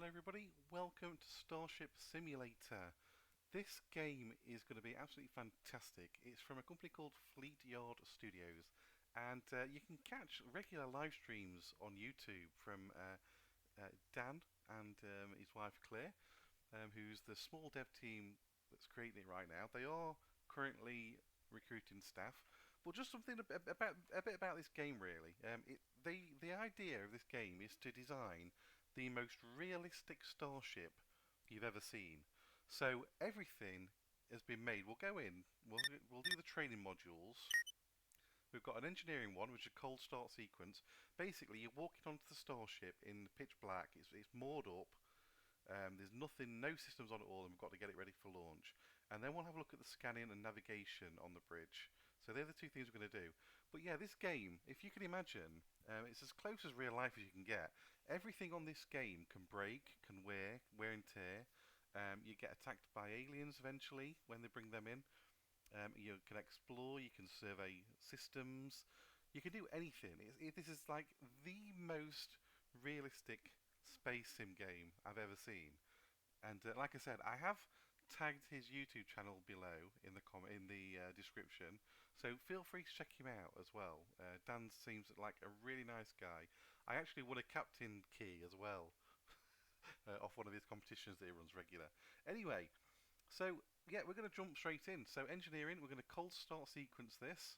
Hello everybody, welcome to Starship Simulator. This game is going to be absolutely fantastic. It's from a company called Fleet Yard Studios, and you can catch regular live streams on YouTube from Dan and his wife Claire, who's the small dev team that's creating it right now. They are currently recruiting staff, but just something a bit about this game really. The idea of this game is to design the most realistic starship you've ever seen. So everything has been made. We'll go in. We'll do the training modules. We've got an engineering one, which is a cold start sequence. Basically, you're walking onto the starship in pitch black. It's moored up. There's nothing, no systems on it all, and we've got to get it ready for launch. And then we'll have a look at the scanning and navigation on the bridge. So they're the two things we're going to do. But yeah, this game, if you can imagine, it's as close as real life as you can get. Everything on this game can break, can wear and tear. You get attacked by aliens eventually when they bring them in. You can explore, you can survey systems, you can do anything. This is like the most realistic space sim game I've ever seen. And like I said, I have tagged his YouTube channel below in the description, so feel free to check him out as well. Dan seems like a really nice guy. I actually won a captain key as well off one of his competitions that he runs regular. Anyway, so yeah, we're going to jump straight in. So engineering, we're going to cold start sequence this.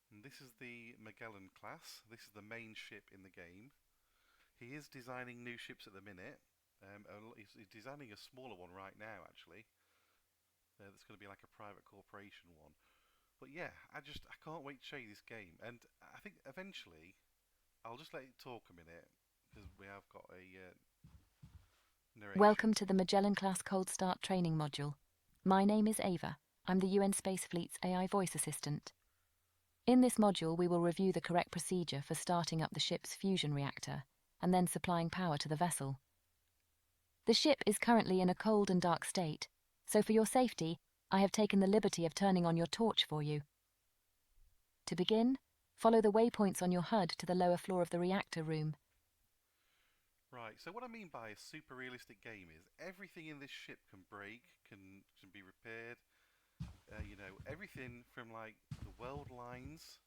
And this is the Magellan class. This is the main ship in the game. He is designing new ships at the minute. He's designing a smaller one right now, actually. That's going to be like a private corporation one. But yeah, I can't wait to show you this game. And I think eventually, I'll just let it talk a minute because we have got a narration. Welcome to the Magellan-class Cold Start training module. My name is Ava. I'm the UN Space Fleet's AI voice assistant. In this module, we will review the correct procedure for starting up the ship's fusion reactor and then supplying power to the vessel. The ship is currently in a cold and dark state, so for your safety, I have taken the liberty of turning on your torch for you. To begin, follow the waypoints on your HUD to the lower floor of the reactor room. Right, so what I mean by a super realistic game is everything in this ship can break, can be repaired. Everything from like the weld lines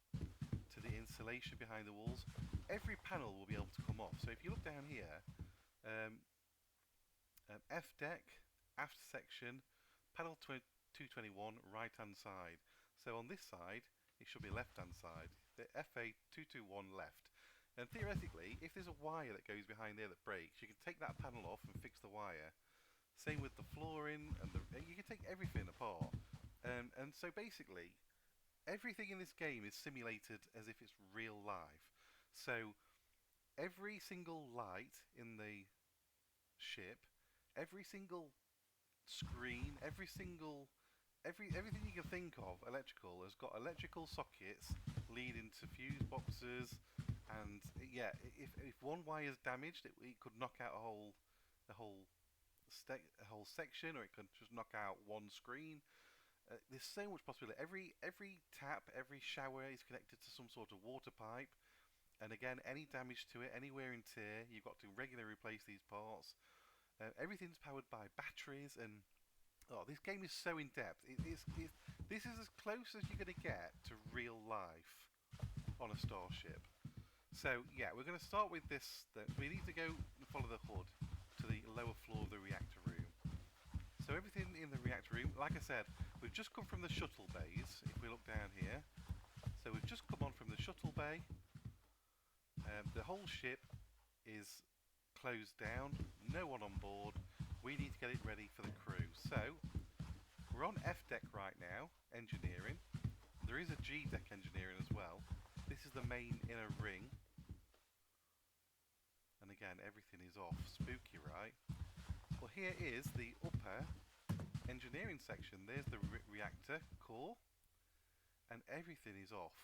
to the insulation behind the walls, every panel will be able to come off. So if you look down here, um, F deck, aft section, panel 221, right hand side. So on this side, it should be left hand side. The FA 221 left. And theoretically, if there's a wire that goes behind there that breaks, you can take that panel off and fix the wire. Same with the flooring, and you can take everything apart. And so basically, everything in this game is simulated as if it's real life. So every single light in the ship, every single screen, everything you can think of electrical has got electrical sockets leading to fuse boxes, and yeah, if one wire is damaged, it could knock out a whole section, or it could just knock out one screen. There's so much possibility. Every tap, every shower is connected to some sort of water pipe, and again, any damage to it, any wear and tear, you've got to regularly replace these parts. Everything's powered by batteries, and oh, this game is so in depth. This is as close as you're going to get to real life on a starship. So yeah, we're going to start with this. We need to go and follow the HUD to the lower floor of the reactor room. So everything in the reactor room, like I said, we've just come from the shuttle bays. If we look down here, so we've just come on from the shuttle bay. The whole ship is closed down, no one on board. We need to get it ready for the crew. So we're on F deck right now, engineering. There is a G deck engineering as well. This is the main inner ring. And again, everything is off. Spooky, right? Well, here is the upper engineering section. There's the reactor core, and everything is off.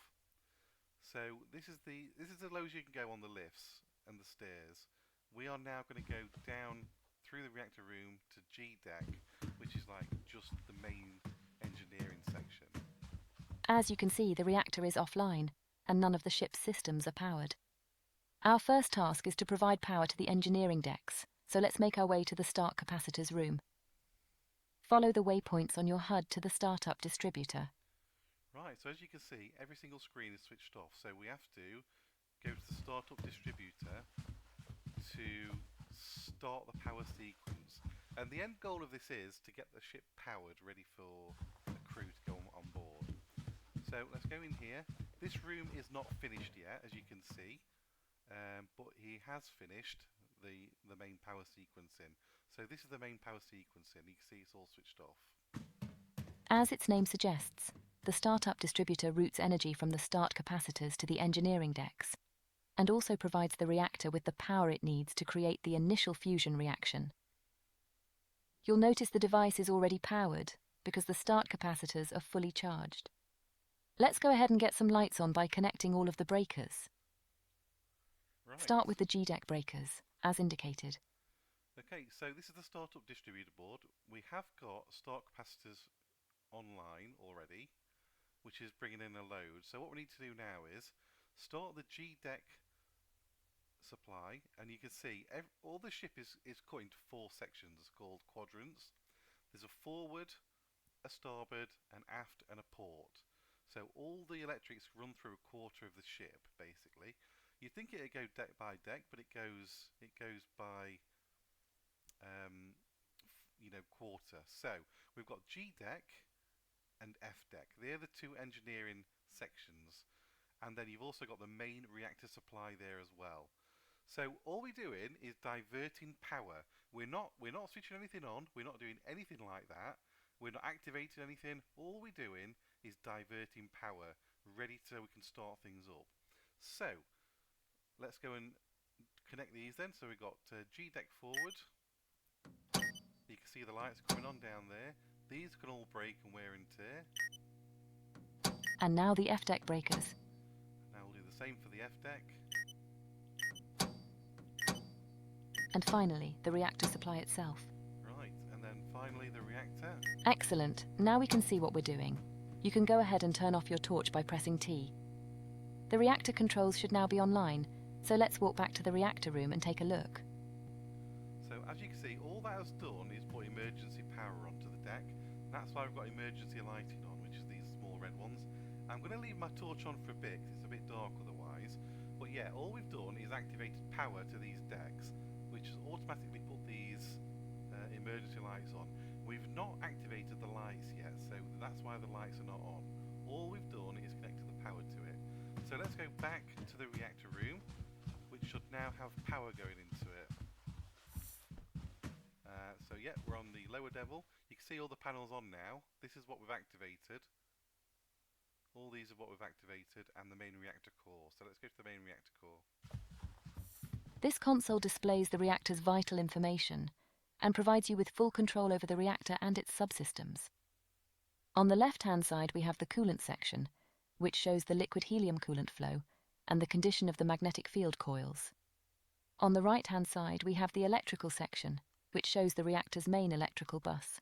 So this is as low as you can go on the lifts and the stairs. We are now going to go down through the reactor room to G deck, which is like just the main engineering section. As you can see, the reactor is offline, and none of the ship's systems are powered. Our first task is to provide power to the engineering decks, so let's make our way to the start capacitor's room. Follow the waypoints on your HUD to the startup distributor. Right, so as you can see, every single screen is switched off, so we have to go to the startup distributor to start the power sequence. And the end goal of this is to get the ship powered, ready for the crew to go on board. So let's go in here. This room is not finished yet, as you can see, but he has finished the main power sequencing. So this is the main power sequencing. You can see it's all switched off. As its name suggests, the startup distributor routes energy from the start capacitors to the engineering decks, and also provides the reactor with the power it needs to create the initial fusion reaction. You'll notice the device is already powered because the start capacitors are fully charged. Let's go ahead and get some lights on by connecting all of the breakers. Right. Start with the G-deck breakers, as indicated. Okay, so this is the startup distributor board. We have got start capacitors online already, which is bringing in a load. So what we need to do now is start the G-deck supply, and you can see all the ship is cut into 4 sections called quadrants. There's a forward, a starboard, an aft, and a port. So all the electrics run through a quarter of the ship, basically. You'd think it'd go deck by deck, but it goes by quarter. So we've got G deck and F deck. They're the 2 engineering sections, and then you've also got the main reactor supply there as well. So all we're doing is diverting power. We're not switching anything on. We're not doing anything like that. We're not activating anything. All we're doing is diverting power, ready so we can start things up. So let's go and connect these then. So we've got G deck forward. You can see the lights coming on down there. These can all break and wear and tear. And now the F-deck breakers. Now we'll do the same for the F deck. And finally, the reactor supply itself. Right, and then finally the reactor. Excellent. Now we can see what we're doing. You can go ahead and turn off your torch by pressing T. The reactor controls should now be online, so let's walk back to the reactor room and take a look. So as you can see, all that has done is put emergency power onto the deck. That's why we've got emergency lighting on, which is these small red ones. I'm going to leave my torch on for a bit because it's a bit dark otherwise. But yeah, all we've done is activated power to these decks, which has automatically put these emergency lights on. We've not activated the lights yet, so that's why the lights are not on. All we've done is connected the power to it. So let's go back to the reactor room, which should now have power going into it. So yeah, we're on the lower level. You can see all the panels on now. This is what we've activated. All these are what we've activated, and the main reactor core. So let's go to the main reactor core. This console displays the reactor's vital information and provides you with full control over the reactor and its subsystems. On the left-hand side, we have the coolant section, which shows the liquid helium coolant flow and the condition of the magnetic field coils. On the right-hand side, we have the electrical section, which shows the reactor's main electrical bus,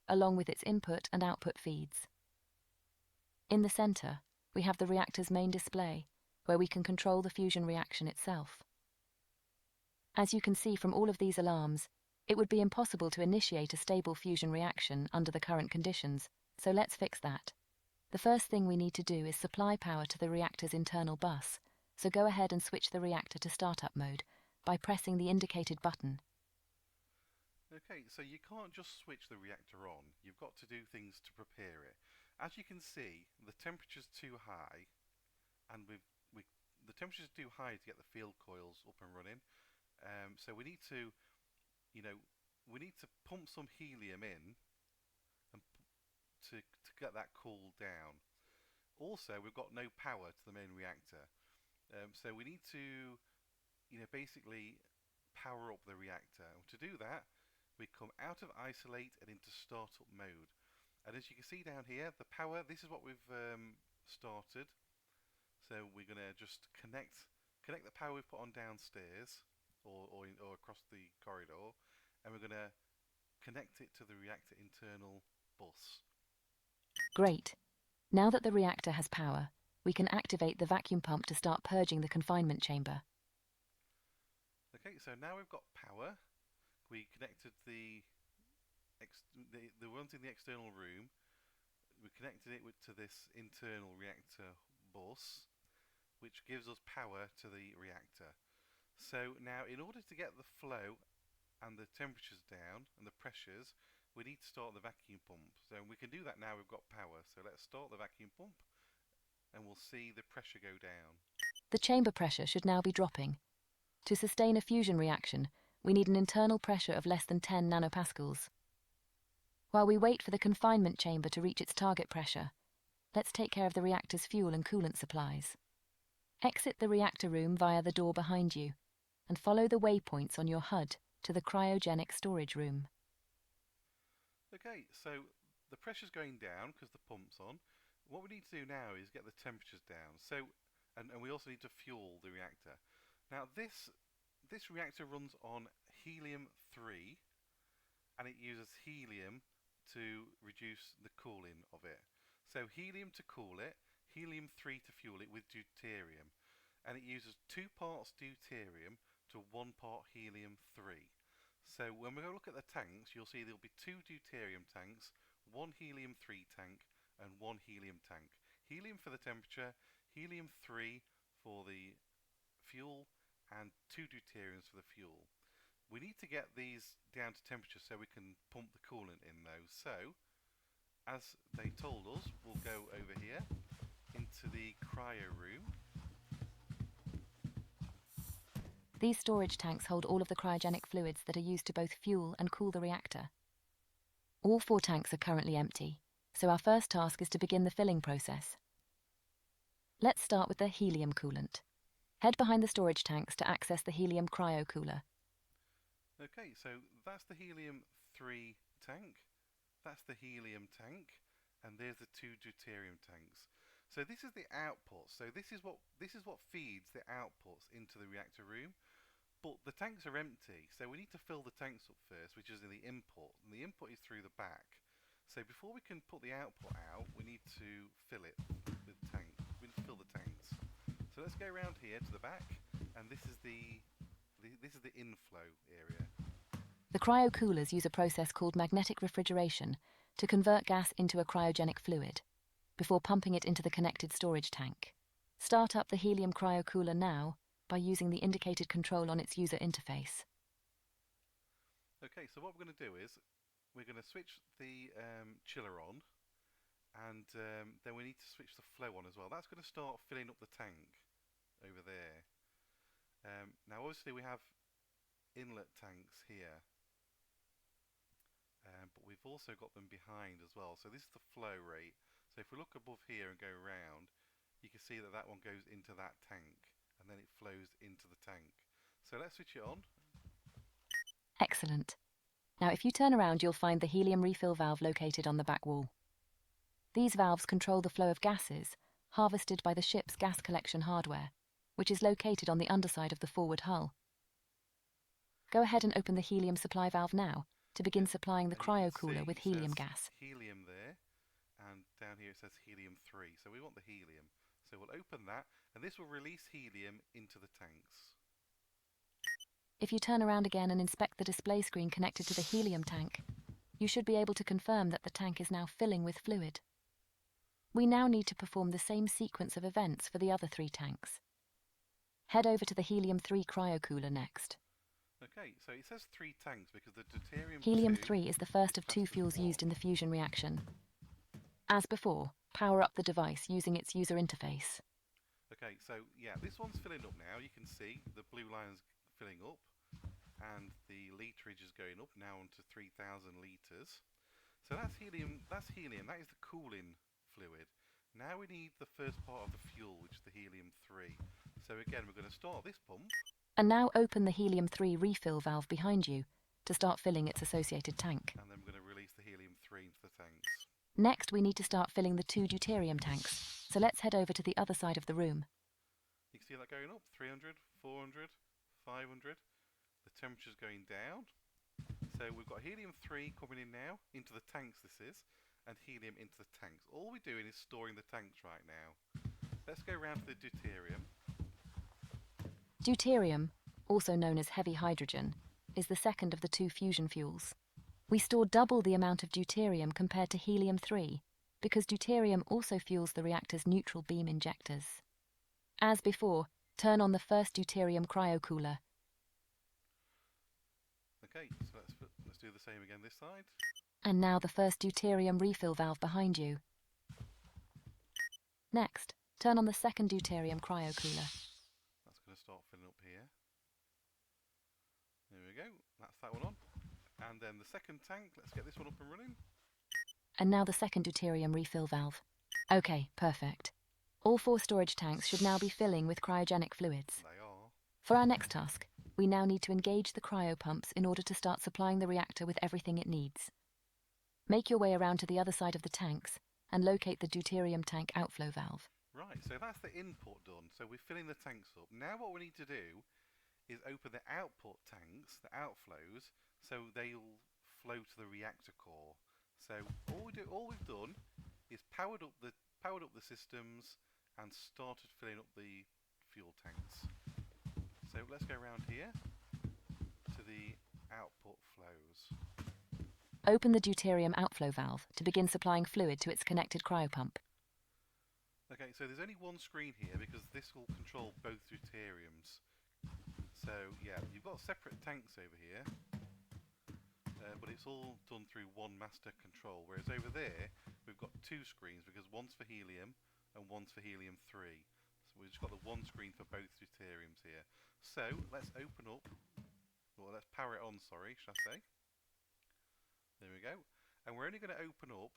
along with its input and output feeds. In the center, we have the reactor's main display, where we can control the fusion reaction itself. As you can see from all of these alarms, it would be impossible to initiate a stable fusion reaction under the current conditions, so let's fix that. The first thing we need to do is supply power to the reactor's internal bus, so go ahead and switch the reactor to startup mode by pressing the indicated button. Okay, so you can't just switch the reactor on. You've got to do things to prepare it. As you can see, the temperature's too high, and the temperature's too high to get the field coils up and running. So we need to, pump some helium in and to get that cooled down. Also, we've got no power to the main reactor, so we need to, basically power up the reactor. And to do that, we come out of isolate and into startup mode. And as you can see down here, the power, this is what we've started. So we're going to just connect the power we've put on downstairs or across the corridor, and we're going to connect it to the reactor internal bus. Great. Now that the reactor has power, we can activate the vacuum pump to start purging the confinement chamber. Okay, so now we've got power. We connected the ones in the external room. We connected it to this internal reactor bus, which gives us power to the reactor. So now, in order to get the flow and the temperatures down and the pressures, we need to start the vacuum pump. So we can do that now we've got power. So let's start the vacuum pump and we'll see the pressure go down. The chamber pressure should now be dropping. To sustain a fusion reaction, we need an internal pressure of less than 10 nanopascals. While we wait for the confinement chamber to reach its target pressure, let's take care of the reactor's fuel and coolant supplies. Exit the reactor room via the door behind you and follow the waypoints on your HUD to the cryogenic storage room. Okay, so the pressure's going down because the pump's on. What we need to do now is get the temperatures down. And we also need to fuel the reactor. Now this reactor runs on helium-3, and it uses helium to reduce the cooling of it. So helium to cool it, helium-3 to fuel it with deuterium, and it uses 2 parts deuterium to 1 part helium-3. So when we go look at the tanks, you'll see there'll be 2 deuterium tanks, 1 helium-3 tank, and 1 helium tank. Helium for the temperature, helium-3 for the fuel, and 2 deuteriums for the fuel. We need to get these down to temperature so we can pump the coolant in those. So, as they told us, we'll go over here into the cryo room. These storage tanks hold all of the cryogenic fluids that are used to both fuel and cool the reactor. All 4 tanks are currently empty, so our first task is to begin the filling process. Let's start with the helium coolant. Head behind the storage tanks to access the helium cryo cooler. Okay, so that's the helium-3 tank, that's the helium tank, and there's the 2 deuterium tanks. So this is the output. So this is what feeds the outputs into the reactor room. But the tanks are empty, so we need to fill the tanks up first, which is in the input, and the input is through the back. So before we can put the output out, we need to fill it with tanks. We need to fill the tanks. So let's go around here to the back, and this is the inflow area. The cryo coolers use a process called magnetic refrigeration to convert gas into a cryogenic fluid, before pumping it into the connected storage tank. Start up the helium cryo cooler now by using the indicated control on its user interface. Okay, so what we're going to do is we're going to switch the chiller on, and then we need to switch the flow on as well. That's going to start filling up the tank over there. Now obviously we have inlet tanks here, but we've also got them behind as well. So this is the flow rate. So if we look above here and go around, you can see that that one goes into that tank, and then it flows into the tank. So let's switch it on. Excellent. Now if you turn around, you'll find the helium refill valve located on the back wall. These valves control the flow of gases harvested by the ship's gas collection hardware, which is located on the underside of the forward hull. Go ahead and open the helium supply valve now to begin supplying the cryo cooler with helium gas. Helium there, and down here it says helium-3. So we want the helium. So we'll open that, and this will release helium into the tanks. If you turn around again and inspect the display screen connected to the helium tank, you should be able to confirm that the tank is now filling with fluid. We now need to perform the same sequence of events for the other 3 tanks. Head over to the helium-3 cryo cooler next. Okay, so it says 3 tanks because the deuterium Helium-3 is the first of 2 fuels used in the fusion reaction. As before, power up the device using its user interface. Okay, so yeah, this one's filling up now. You can see the blue line's filling up, and the literage is going up now onto 3,000 litres. So that's helium. That is the cooling fluid. Now we need the first part of the fuel, which is the helium-3. So again, we're going to start this pump. And now open the helium-3 refill valve behind you to start filling its associated tank. And then we're going to release the helium-3 into the tanks. Next, we need to start filling the 2 deuterium tanks, so let's head over to the other side of the room. You can see that going up, 300, 400, 500. The temperature's going down. So we've got helium-3 coming in now, into the tanks this is, and helium into the tanks. All we're doing is storing the tanks right now. Let's go around to the deuterium. Deuterium, also known as heavy hydrogen, is the second of the two fusion fuels. We store double the amount of deuterium compared to helium-3, because deuterium also fuels the reactor's neutral beam injectors. As before, turn on the first deuterium cryocooler. Okay, so let's do the same again this side. And now the first deuterium refill valve behind you. Next, turn on the second deuterium cryocooler. That's going to start filling up here. There we go, that's that one on. And then the second tank, let's get this one up and running. And now the second deuterium refill valve. Okay, perfect. All 4 storage tanks should now be filling with cryogenic fluids. They are. For our next task, we now need to engage the cryopumps in order to start supplying the reactor with everything it needs. Make your way around to the other side of the tanks and locate the deuterium tank outflow valve. Right, so that's the input done. So we're filling the tanks up. Now what we need to do is open the output tanks, the outflows, so they'll flow to the reactor core. So all we've done is powered up the systems and started filling up the fuel tanks. So let's go around here to the output flows. Open the deuterium outflow valve to begin supplying fluid to its connected cryopump. Okay, so there's only one screen here because this will control both deuteriums. So yeah, you've got separate tanks over here, but it's all done through one master control, whereas over there we've got 2 screens because one's for helium and one's for helium-3. So we've just got the one screen for both deuteriums here. So let's open up, or let's power it on, sorry, should I say. There we go. And we're only going to open up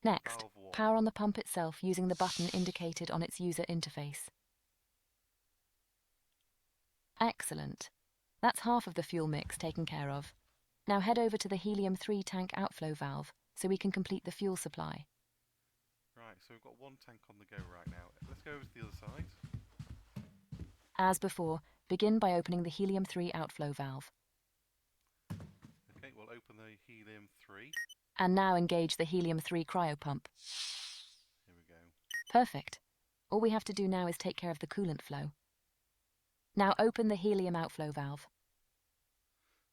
Next, valve 1. power on the pump itself using the button indicated on its user interface. Excellent. That's half of the fuel mix taken care of. Now head over to the helium-3 tank outflow valve so we can complete the fuel supply. Right, so we've got one tank on the go right now. Let's go over to the other side. As before, begin by opening the helium-3 outflow valve. Okay, we'll open the helium-3. And now engage the helium-3 cryopump. Here we go. Perfect. All we have to do now is take care of the coolant flow. Now open the helium outflow valve.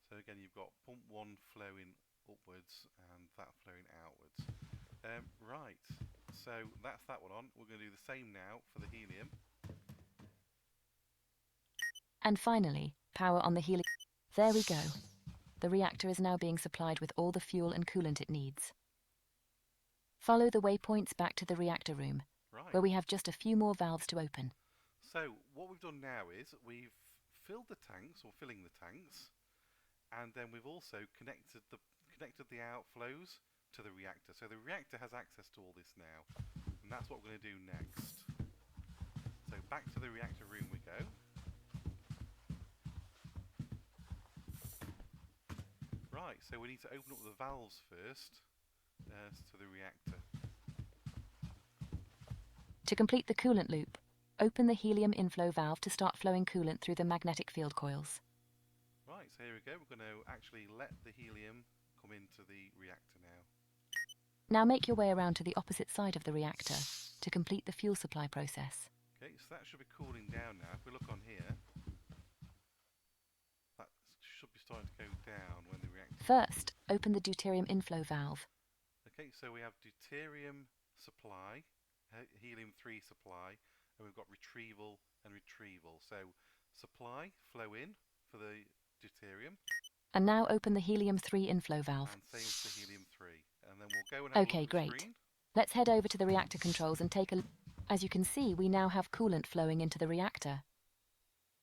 So again, you've got pump 1 flowing upwards and that flowing outwards. Right, so that's that one on. We're going to do the same now for the helium. And finally, power on the helium. There we go. The reactor is now being supplied with all the fuel and coolant it needs. Follow the waypoints back to the reactor room, Right. where we have just a few more valves to open. So what we've done now is we've filled the tanks, or filling the tanks, and then we've also connected the outflows to the reactor. So the reactor has access to all this now, and that's what we're going to do next. So back to the reactor room we go. Right, so we need to open up the valves first to the reactor. To complete the coolant loop, open the helium inflow valve to start flowing coolant through the magnetic field coils. Right, so here we go. We're going to actually let the helium come into the reactor now. Now make your way around to the opposite side of the reactor to complete the fuel supply process. Okay, so that should be cooling down now. If we look on here, that should be starting to go down when the reactor... First, open the deuterium inflow valve. Okay, so we have deuterium supply, helium-3 supply, and we've got retrieval and retrieval. So supply, flow in for the deuterium. And now open the helium-3 inflow valve. And same for helium-3. And then we'll go and have a look Okay, at the great. screen. Let's head over to the reactor controls and take a look. As you can see, we now have coolant flowing into the reactor.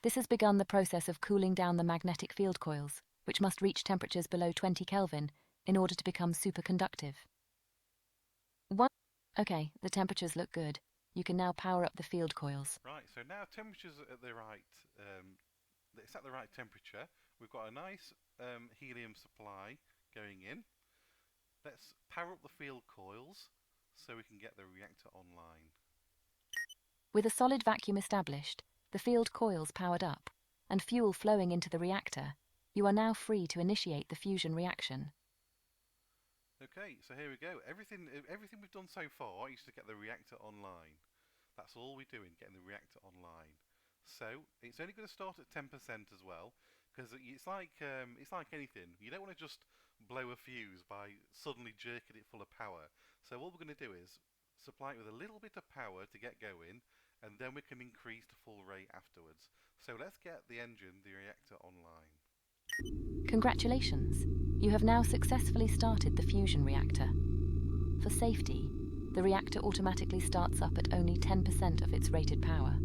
This has begun the process of cooling down the magnetic field coils, which must reach temperatures below 20 Kelvin in order to become superconductive. Okay, the temperatures look good. You can now power up the field coils. Right, so now temperatures are at the right, it's at the right temperature. We've got a nice helium supply going in. Let's power up the field coils so we can get the reactor online. With a solid vacuum established, the field coils powered up, and fuel flowing into the reactor, you are now free to initiate the fusion reaction. Okay, so here we go. Everything we've done so far is to get the reactor online. That's all we're doing, getting the reactor online. So it's only going to start at 10% as well, because it's like anything. You don't want to just blow a fuse by suddenly jerking it full of power. So what we're going to do is supply it with a little bit of power to get going, and then we can increase to full rate afterwards. So let's get the engine, the reactor, online. Congratulations! You have now successfully started the fusion reactor. For safety, the reactor automatically starts up at only 10% of its rated power.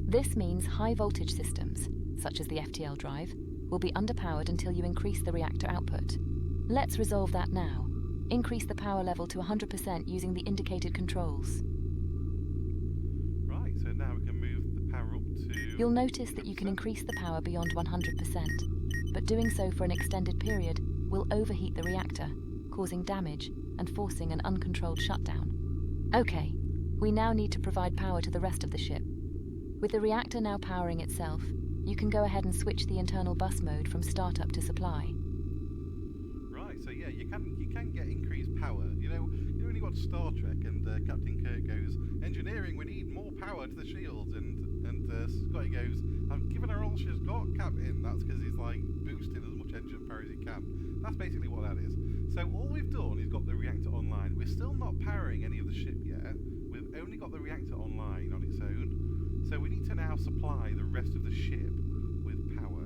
This means high voltage systems, such as the FTL drive, will be underpowered until you increase the reactor output. Let's resolve that now. Increase the power level to 100% using the indicated controls. Right, so now we can move the power up to... You'll notice that you can increase the power beyond 100%, but doing so for an extended period will overheat the reactor, causing damage and forcing an uncontrolled shutdown. Okay, we now need to provide power to the rest of the ship. With the reactor now powering itself, you can go ahead and switch the internal bus mode from startup to supply. Right, so yeah, you can get increased power. You know when you watch Star Trek and Captain Kirk goes, "Engineering, we need more power to the shields," and Scotty goes, "I'm giving her all she's got, Captain." That's because he's like boosting as much engine power as he can. That's basically what that is. So all we've done is got the reactor online. We're still not powering any of the ship yet. We've only got the reactor online on its own. So we need to now supply the rest of the ship with power.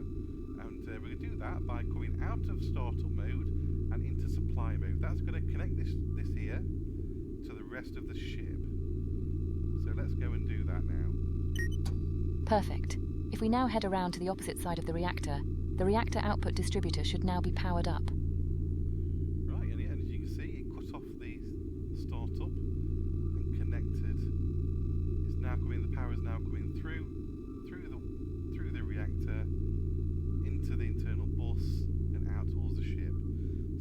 And we're going to do that by coming out of startup mode and into supply mode. That's going to connect this here to the rest of the ship. So let's go and do that now. Perfect. If we now head around to the opposite side of the reactor output distributor should now be powered up. Right, and as you can see, it cut off the startup and connected. It's now coming. The power is now coming through the reactor into the internal bus and out towards the ship.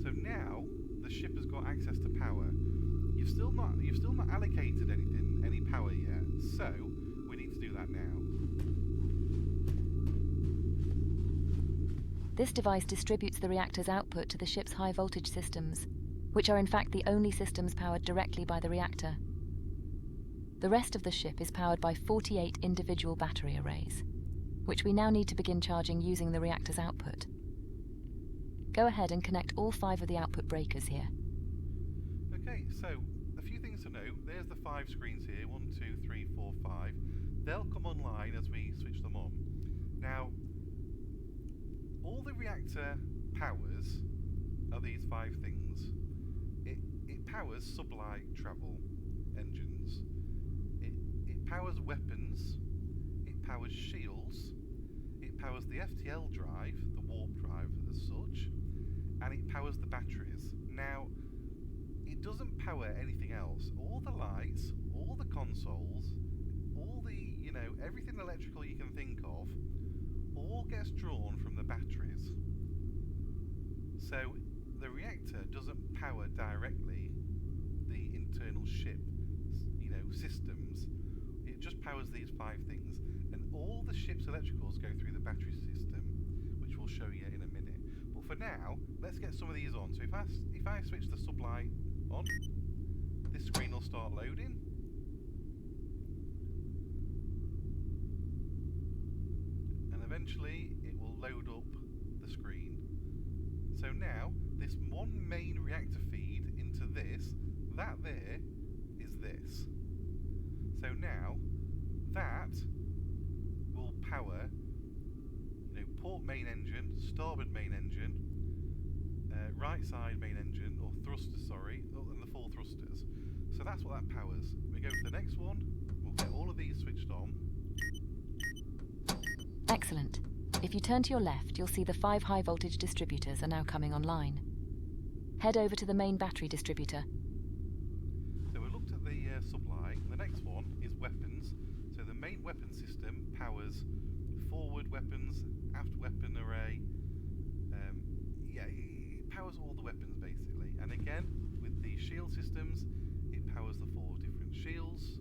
So now the ship has got access to power. You've still not allocated any power yet. So we need to do that now. This device distributes the reactor's output to the ship's high voltage systems, which are in fact the only systems powered directly by the reactor. The rest of the ship is powered by 48 individual battery arrays, which we now need to begin charging using the reactor's output. Go ahead and connect all 5 of the output breakers here. Okay, so a few things to note. There's the 5 screens here, 1, 2, 3, 4, 5. They'll come online as we switch them on. Now, all the reactor powers are these 5 things. It powers sublight travel engines. It powers weapons. It powers shields. It powers the FTL drive, the warp drive as such, and it powers the batteries. Now, it doesn't power anything else. All the lights, all the consoles, all the, everything electrical you can think of, all gets drawn from the batteries. So the reactor doesn't power directly the internal ship, systems. It just powers these 5 things, and all the ship's electricals go through the battery system, which we'll show you in a minute. But for now, let's get some of these on. So if I switch the sublight on, this screen will start loading. Eventually it will load up the screen. So now this one main reactor feed into this, that there is this. So now that will power port main engine, starboard main engine, right side main engine, or thrusters, and the 4 thrusters. So that's what that powers. We go to the next one, we'll get all of these switched on. Excellent. If you turn to your left, you'll see the 5 high voltage distributors are now coming online. Head over to the main battery distributor. So we looked at the supply. The next one is weapons. So the main weapon system powers forward weapons, aft weapon array. It powers all the weapons basically. And again, with the shield systems, it powers the 4 different shields.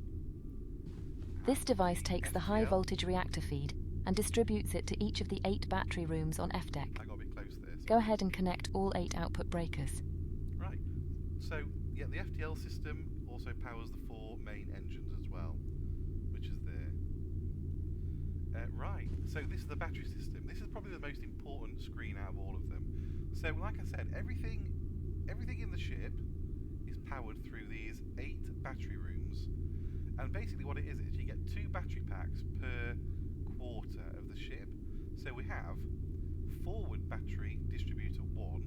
This device takes the high voltage reactor feed and distributes it to each of the 8 battery rooms on F deck. I got a bit close there. Go ahead and connect all 8 output breakers. Right. So, yeah, the FTL system also powers the 4 main engines as well, which is there. Right. So this is the battery system. This is probably the most important screen out of all of them. So like I said, everything in the ship is powered through these 8 battery rooms. And basically what it is you get 2 battery packs per quarter of the ship. So we have forward battery distributor 1,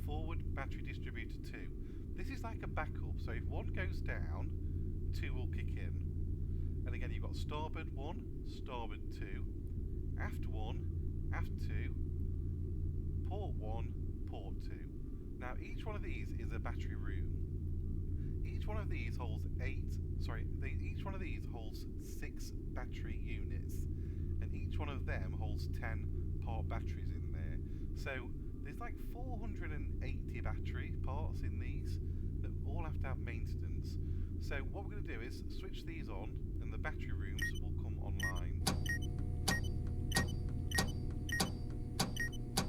forward battery distributor 2. This is like a backup, so if one goes down, 2 will kick in. And again, you've got starboard 1, starboard 2, aft 1, aft 2, port 1, port 2. Now each one of these is a battery room. Each one of these holds 6 battery units, and each one of them holds 10 part batteries in there. So there's like 480 battery parts in these that all have to have maintenance. So what we're going to do is switch these on, and the battery rooms will come online.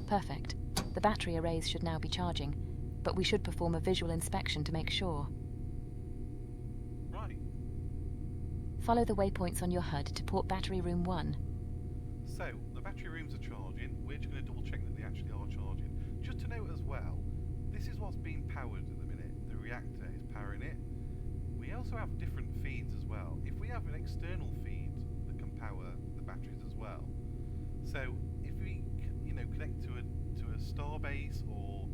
Perfect. The battery arrays should now be charging, but we should perform a visual inspection to make sure. Right. Follow the waypoints on your HUD to port battery room 1. So the battery rooms are charging. We're just going to double check that they actually are charging. Just to note as well, this is what's being powered at the minute. The reactor is powering it. We also have different feeds as well. If we have an external feed that can power the batteries as well. So if we, connect to a starbase or,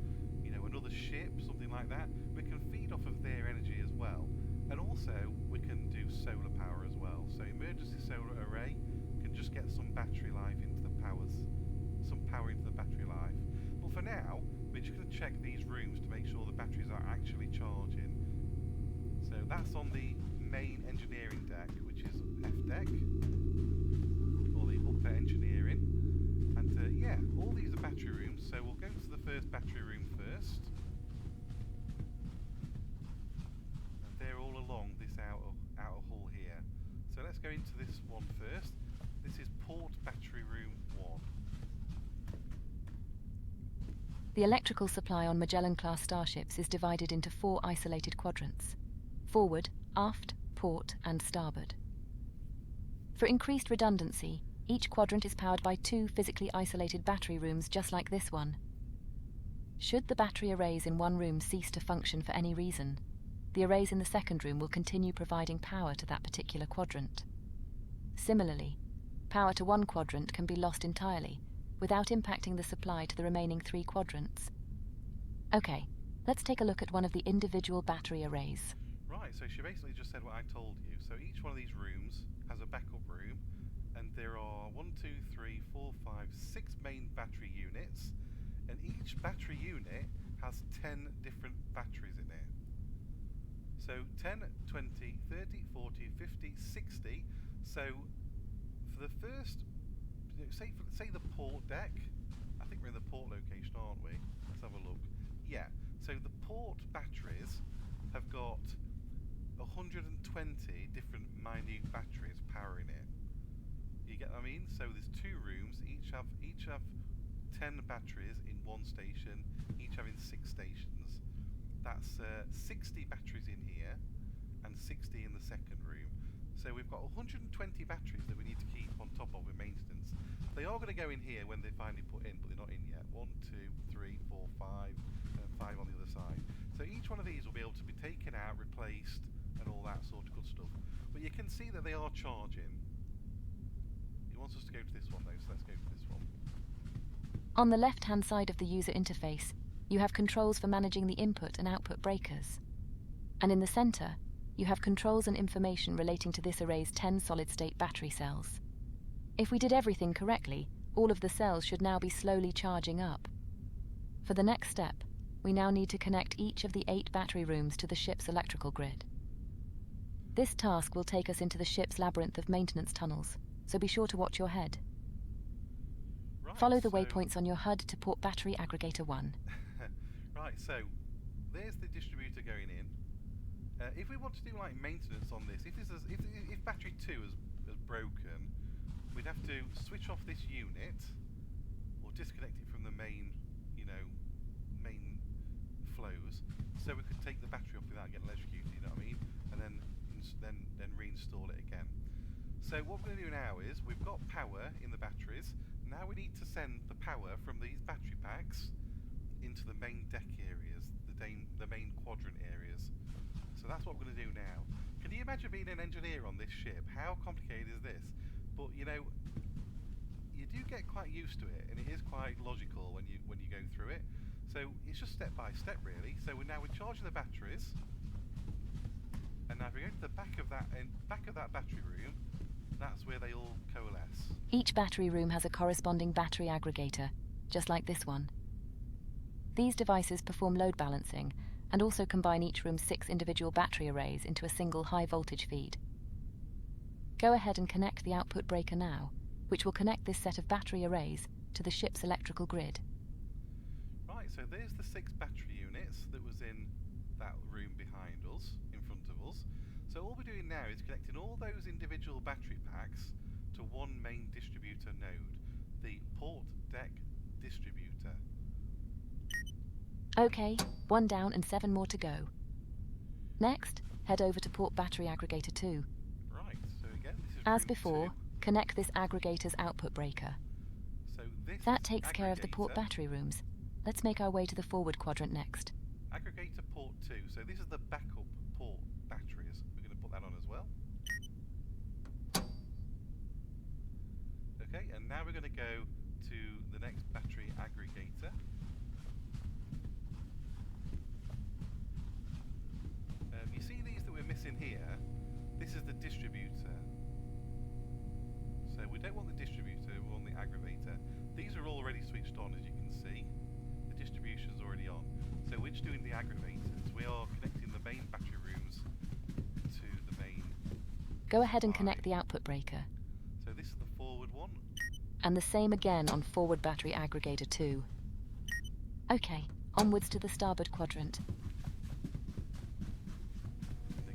another ship, something like that, we can feed off of their energy as well. And also we can do solar power as well. So emergency solar array can just get some battery life into the some power into the battery life. But for now, we're just going to check these rooms to make sure the batteries are actually charging. So that's on the main engineering deck, which is F deck, or the upper engineering. And yeah, all these are battery rooms, so we'll go to the first battery room first. And they're all along this outer hull here. So let's go into this one first. This is port battery room 1. The electrical supply on Magellan-class starships is divided into 4 isolated quadrants: forward, aft, port, and starboard. For increased redundancy, each quadrant is powered by 2 physically isolated battery rooms just like this one. Should the battery arrays in one room cease to function for any reason, the arrays in the second room will continue providing power to that particular quadrant. Similarly, power to one quadrant can be lost entirely, without impacting the supply to the remaining 3 quadrants. Okay, let's take a look at one of the individual battery arrays. Right, so she basically just said what I told you. So each one of these rooms has a backup room, and there are 6 main battery units, and each battery unit has 10 different batteries in it. So 10, 20, 30, 40, 50, 60. So for the first, say the port deck, I think we're in the port location, aren't we? Let's have a look. Yeah, so the port batteries have got 120 different minute batteries powering it. You get what I mean? So there's 2 rooms, each have 10 batteries in one station, each having 6 stations. That's 60 batteries in here and 60 in the second room. So we've got 120 batteries that we need to keep on top of with maintenance. They are going to go in here when they're finally put in, but they're not in yet. 1, 2, 3, 4, 5, and 5 on the other side. So each one of these will be able to be taken out, replaced, and all that sort of good stuff. But you can see that they are charging. He wants us to go to this one though, so let's go to this one. On the left-hand side of the user interface, you have controls for managing the input and output breakers. And in the center, you have controls and information relating to this array's 10 solid-state battery cells. If we did everything correctly, all of the cells should now be slowly charging up. For the next step, we now need to connect each of the 8 battery rooms to the ship's electrical grid. This task will take us into the ship's labyrinth of maintenance tunnels, so be sure to watch your head. Right, Follow the waypoints on your HUD to port battery aggregator 1. Right, so there's the distributor going in. If we want to do like maintenance on this, if battery 2 has broken, we'd have to switch off this unit or disconnect it from the main flows, so we could take the battery off without getting electrocuted. You know what I mean? And then reinstall it again. So what we're going to do now is, we've got power in the batteries, now we need to send the power from these battery packs into the main deck areas, the main quadrant areas. So that's what we're going to do now. Can you imagine being an engineer on this ship? How complicated is this? But you know, you do get quite used to it, and it is quite logical when you go through it. So it's just step by step really. So we're charging the batteries, and now if we go to the back of that battery room, that's where they all coalesce. Each battery room has a corresponding battery aggregator, just like this one. These devices perform load balancing and also combine each room's 6 individual battery arrays into a single high-voltage feed. Go ahead and connect the output breaker now, which will connect this set of battery arrays to the ship's electrical grid. Right, so there's the 6 battery units that was in that room behind us, in front of us. So all we're doing now is connecting all those individual battery packs to one main distributor node, the port deck distributor. Okay, 1 down and 7 more to go. Next, head over to port battery aggregator 2. Right, so again, this is As room before, 2. connect this aggregator's output breaker. So this That takes care of the port aggregator- battery rooms. Let's make our way to the forward quadrant next. Aggregator port 2, so this is the backup port batteries. We're going to put that on as well. Okay, and now we're going to go to the next battery aggregator. You see these that we're missing here? This is the distributor. So we don't want the distributor, we want the aggregator. These are already switched on, as you can see. The distribution's already on. So we're just doing the aggravators. We are connecting the main battery rooms to the main. Go ahead and connect the output breaker. So this is the forward one. And the same again on forward battery aggregator 2. Okay, onwards to the starboard quadrant.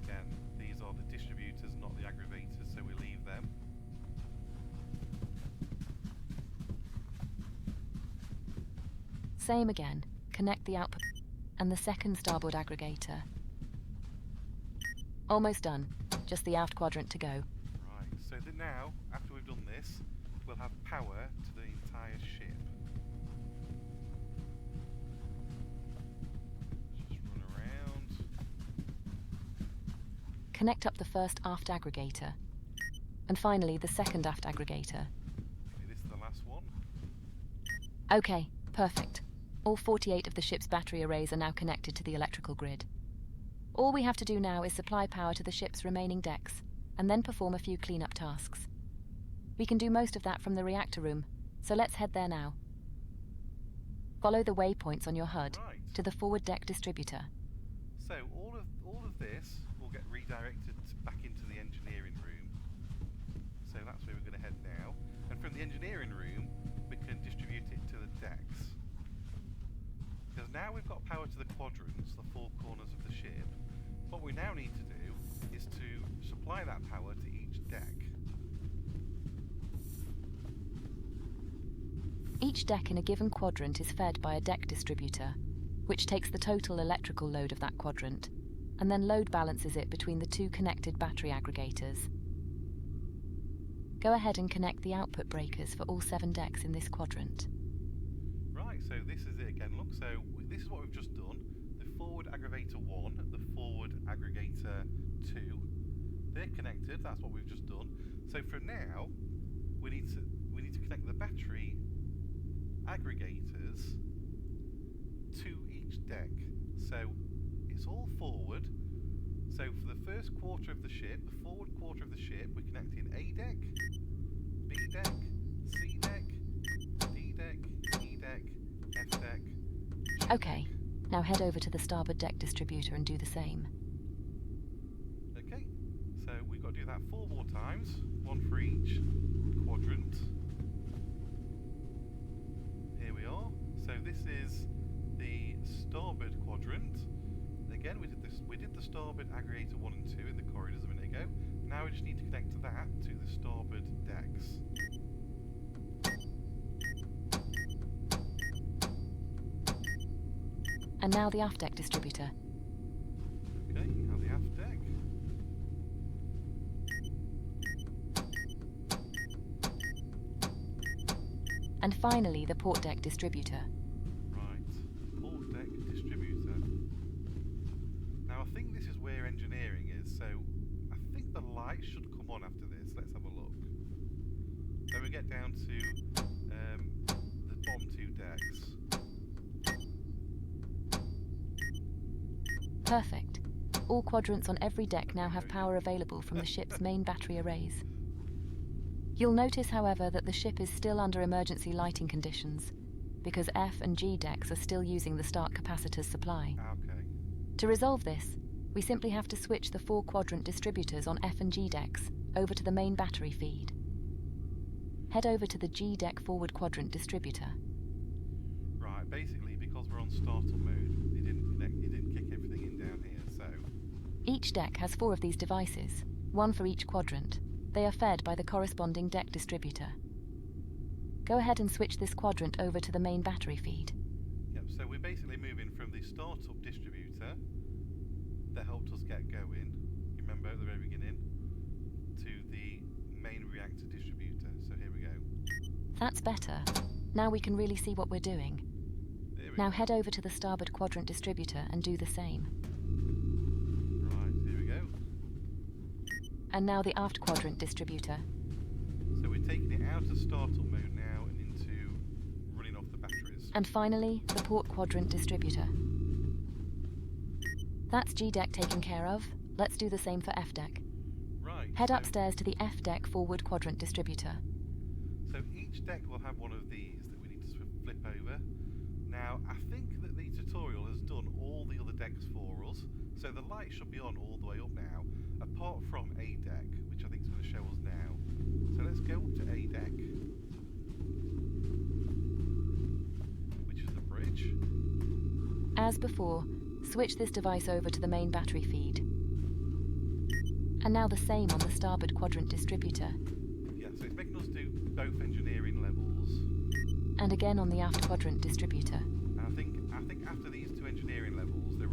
Again, these are the distributors, not the aggravators, so we leave them. Same again, connect the output and the second starboard aggregator. Almost done, just the aft quadrant to go. Right, so that now, after we've done this, we'll have power to the entire ship. Just run around. Connect up the first aft aggregator. And finally, the second aft aggregator. Okay, this is the last one. Okay, perfect. All 48 of the ship's battery arrays are now connected to the electrical grid. All we have to do now is supply power to the ship's remaining decks, and then perform a few cleanup tasks. We can do most of that from the reactor room, so let's head there now. Follow the waypoints on your HUD Right. to the forward deck distributor. So all of this will get redirected back into the engineering room. So that's where we're going to head now. And from the engineering room, we can distribute it to the decks. Because now we've got power to the quadrants, the 4 corners of the ship. What we now need to do is to supply that power to each deck. Each deck in a given quadrant is fed by a deck distributor, which takes the total electrical load of that quadrant, and then load balances it between the 2 connected battery aggregators. Go ahead and connect the output breakers for all 7 decks in this quadrant. Right, so this is it again. Look, so this is what we've just done. The forward aggregator 1, the forward aggregator 2. They're connected, that's what we've just done. So from now, we need to connect the battery aggregators to each deck. So it's all forward. So for the first quarter of the ship, the forward quarter of the ship, we're connecting A deck, B deck, C deck, D deck, E deck, F deck, G Okay, deck. now head over to the starboard deck distributor and do the same. Okay, so we've got to do that 4 more times, 1 for each quadrant. Here we are. So this is the starboard quadrant. Again, we did the starboard aggregator 1 and 2 in the corridors a minute ago. Now we just need to connect that to the starboard decks. And now the aft deck distributor. Okay, now the aft deck. And finally, the port deck distributor. Right, port deck distributor. Now I think this is where engineering is, so I think the lights should come on after this. Let's have a look. So we get down to the bottom two decks. Perfect. All quadrants on every deck now have power available from the ship's main battery arrays. You'll notice, however, that the ship is still under emergency lighting conditions, because F and G decks are still using the start capacitor's supply. Okay. To resolve this, we simply have to switch the 4-quadrant distributors on F and G decks over to the main battery feed. Head over to the G deck forward quadrant distributor. Right, basically because we're on startup mode, it didn't kick everything in down here, so... Each deck has 4 of these devices, one for each quadrant. They are fed by the corresponding deck distributor. Go ahead and switch this quadrant over to the main battery feed. Yep, so we're basically moving from the startup distributor that helped us get going, you remember at the very beginning, to the main reactor distributor. So here we go. That's better. Now we can really see what we're doing. Now head over to the starboard quadrant distributor and do the same. Right, here we go. And now the aft quadrant distributor. So we're taking it out of startup mode now and into running off the batteries. And finally, the port quadrant distributor. That's G deck taken care of. Let's do the same for F deck. Right. Head upstairs to the F deck forward quadrant distributor. So each deck will have one of these that we need to flip over. Now, I think that the tutorial has done all the other decks for us, so the light should be on all the way up now, apart from A deck, which I think is going to show us now. So let's go up to A deck, which is the bridge. As before, switch this device over to the main battery feed. And now the same on the starboard quadrant distributor. Yeah, so it's making us do both engineering levels. And again on the aft quadrant distributor. And I think after these 2 engineering levels, they're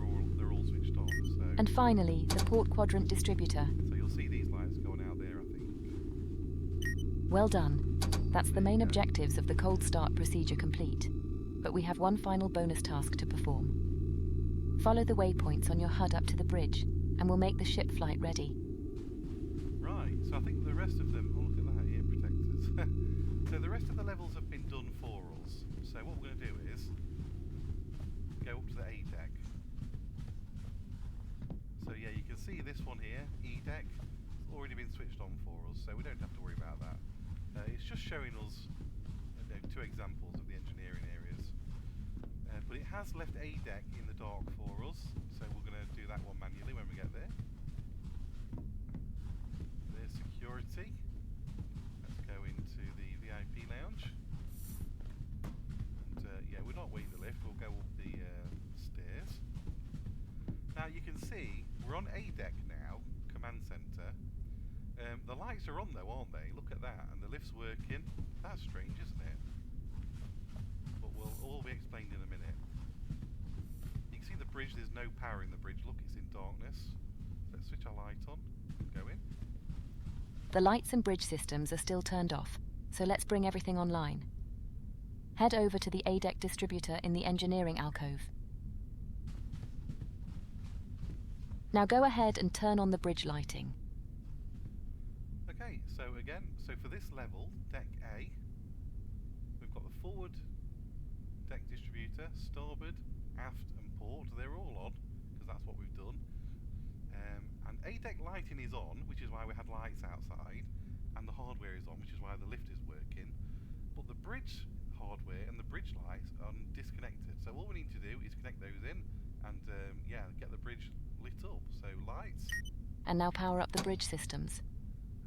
all switched on. So And finally, the port quadrant distributor. so you'll see these lights going out there, I think. Well done. That's the main objectives of the cold start procedure complete. But we have one final bonus task to perform. Follow the waypoints on your HUD up to the bridge, and we'll make the ship flight ready. Right, so I think the rest of them, oh look at that, ear protectors. So the rest of the levels have been done for us. So what we're going to do is go up to the A deck. So yeah, you can see this one here, E deck, it's already been switched on for us, so we don't have to worry about that. It's just showing us 2 examples of the engineering areas. But it has left A deck in the dark for us, so we're going to do that one manually when we get there. There's security. Let's go into the VIP lounge. And yeah, we're not waiting the lift, we'll go up the stairs. Now you can see we're on A deck now, command center. The lights are on though, aren't they? Look at that, and the lift's working. That's strange, isn't it? But we'll all be explained in a minute. You can see the bridge, there's no power in the bridge. Look, it's in darkness. Let's switch our light on and go in. The lights and bridge systems are still turned off, so let's bring everything online. Head over to the A deck distributor in the engineering alcove. Now go ahead and turn on the bridge lighting. Okay, so again, for this level, deck A, we've got the forward deck distributor, starboard, aft and port. They're all on, because that's what we've done. And A deck lighting is on, which is why we had lights outside, and the hardware is on, which is why the lift is working. But the bridge hardware and the bridge lights are disconnected. So all we need to do is connect those in, and yeah, get the bridge lit up. So lights. And now power up the bridge systems.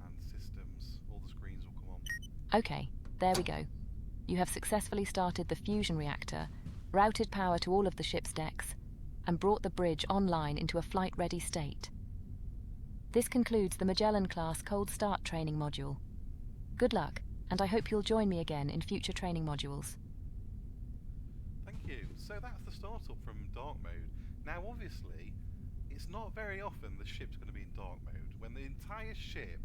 And systems. All the screens will come on. Okay, there we go. You have successfully started the fusion reactor, routed power to all of the ship's decks, and brought the bridge online into a flight-ready state. This concludes the Magellan-class Cold Start training module. Good luck, and I hope you'll join me again in future training modules. Thank you. So that's the startup from dark mode. Now obviously, it's not very often the ship's going to be in dark mode. When the entire ship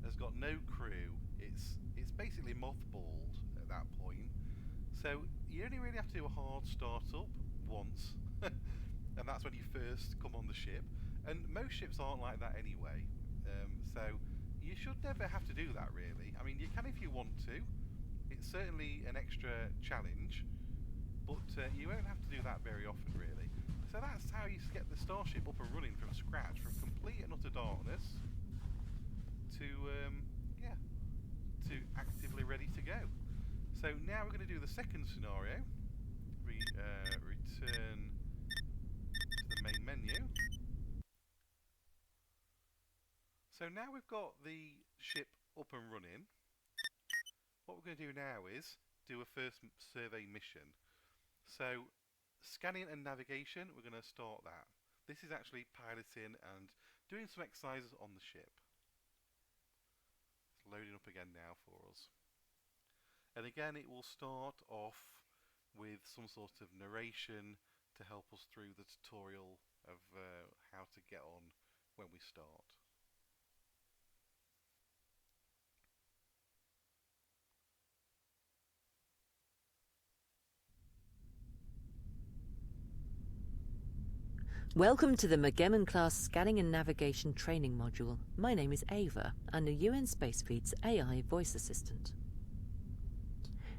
has got no crew, it's basically mothballed. that point. So you only really have to do a hard startup once, and that's when you first come on the ship. And most ships aren't like that anyway, so you should never have to do that really. I mean, you can if you want to. It's certainly an extra challenge, but you won't have to do that very often really. So that's how you get the Starship up and running from scratch, from complete and utter darkness to yeah, to actively ready to go. So now we're going to do the second scenario. We return to the main menu. So now we've got the ship up and running. What we're going to do now is do a first survey mission. So scanning and navigation, we're going to start that. This is actually piloting and doing some exercises on the ship. It's loading up again now for us. And again, it will start off with some sort of narration to help us through the tutorial of how to get on when we start. Welcome to the Magellan-class Scanning and Navigation Training Module. My name is Ava. I'm the UN Space Fleet's AI voice assistant.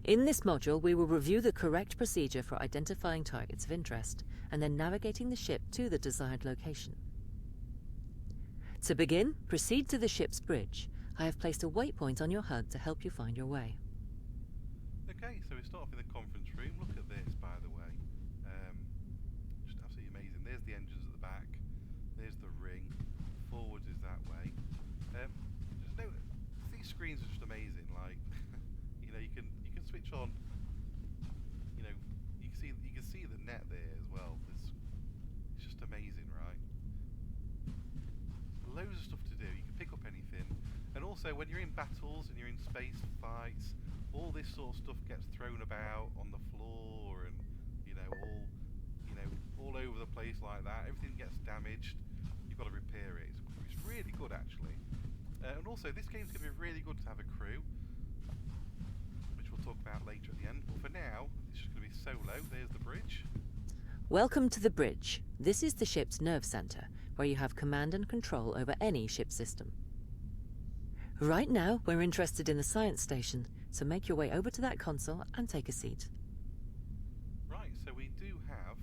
In this module, we will review the correct procedure for identifying targets of interest and then navigating the ship to the desired location. To begin, proceed to the ship's bridge. I have placed a waypoint on your HUD to help you find your way. Okay, so we start off in the conference room. Look at this, by the way. Just absolutely amazing. There's the engines at the back. There's the ring. Forwards is that way. These screens are just amazing. Like, you know, you can switch on. You know, you can see the net there as well. It's just amazing, right? Loads of stuff to do. You can pick up anything, and also when you're in battles and you're in space fights, all this sort of stuff gets thrown about on the floor, and all over the place like that. Everything gets damaged. You've got to repair it. It's really good actually. And also, this game's going to be really good to have a crew, which we'll talk about later at the end. But for now, it's just going to be solo. There's the bridge. Welcome to the bridge. This is the ship's nerve center, where you have command and control over any ship system. Right now, we're interested in the science station, so make your way over to that console and take a seat. Right, so we do have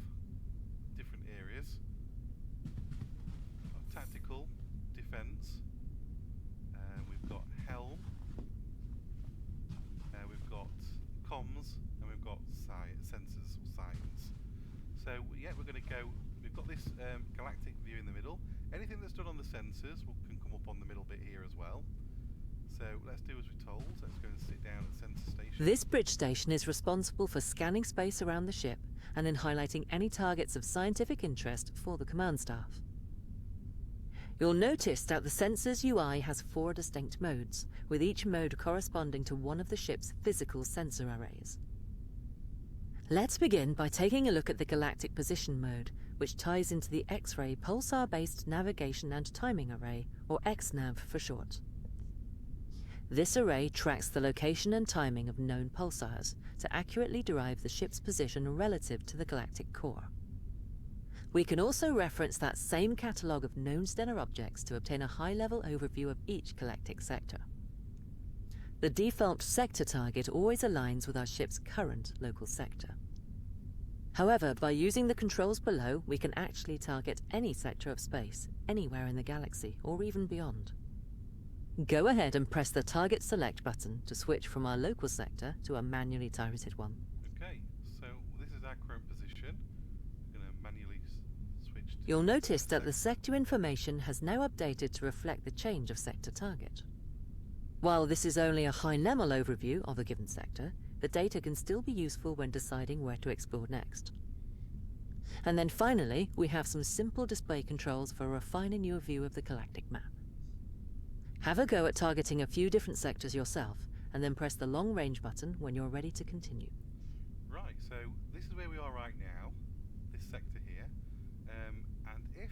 different areas. We've got tactical, defense, we've got helm, we've got comms, and we've got sensors or science. So yeah, we're going to go. We've got this galactic view in the middle. Anything that's done on the sensors can come up on the middle bit here as well. So let's do as we're told. Let's go and sit down at the sensor station. This bridge station is responsible for scanning space around the ship and then highlighting any targets of scientific interest for the command staff. You'll notice that the sensor's UI has 4 distinct modes, with each mode corresponding to one of the ship's physical sensor arrays. Let's begin by taking a look at the galactic position mode, which ties into the X-ray pulsar-based navigation and timing array, or XNAV for short. This array tracks the location and timing of known pulsars to accurately derive the ship's position relative to the galactic core. We can also reference that same catalogue of known stellar objects to obtain a high-level overview of each galactic sector. The default sector target always aligns with our ship's current local sector. However, by using the controls below, we can actually target any sector of space, anywhere in the galaxy, or even beyond. Go ahead and press the Target Select button to switch from our local sector to a manually targeted one. Okay, so this is our current position. We're going to manually switch to... You'll notice that the sector information has now updated to reflect the change of sector target. While this is only a high-level overview of a given sector, the data can still be useful when deciding where to explore next. And then finally, we have some simple display controls for refining your view of the galactic map. Have a go at targeting a few different sectors yourself, and then press the long range button when you're ready to continue. Right, so this is where we are right now, this sector here, and if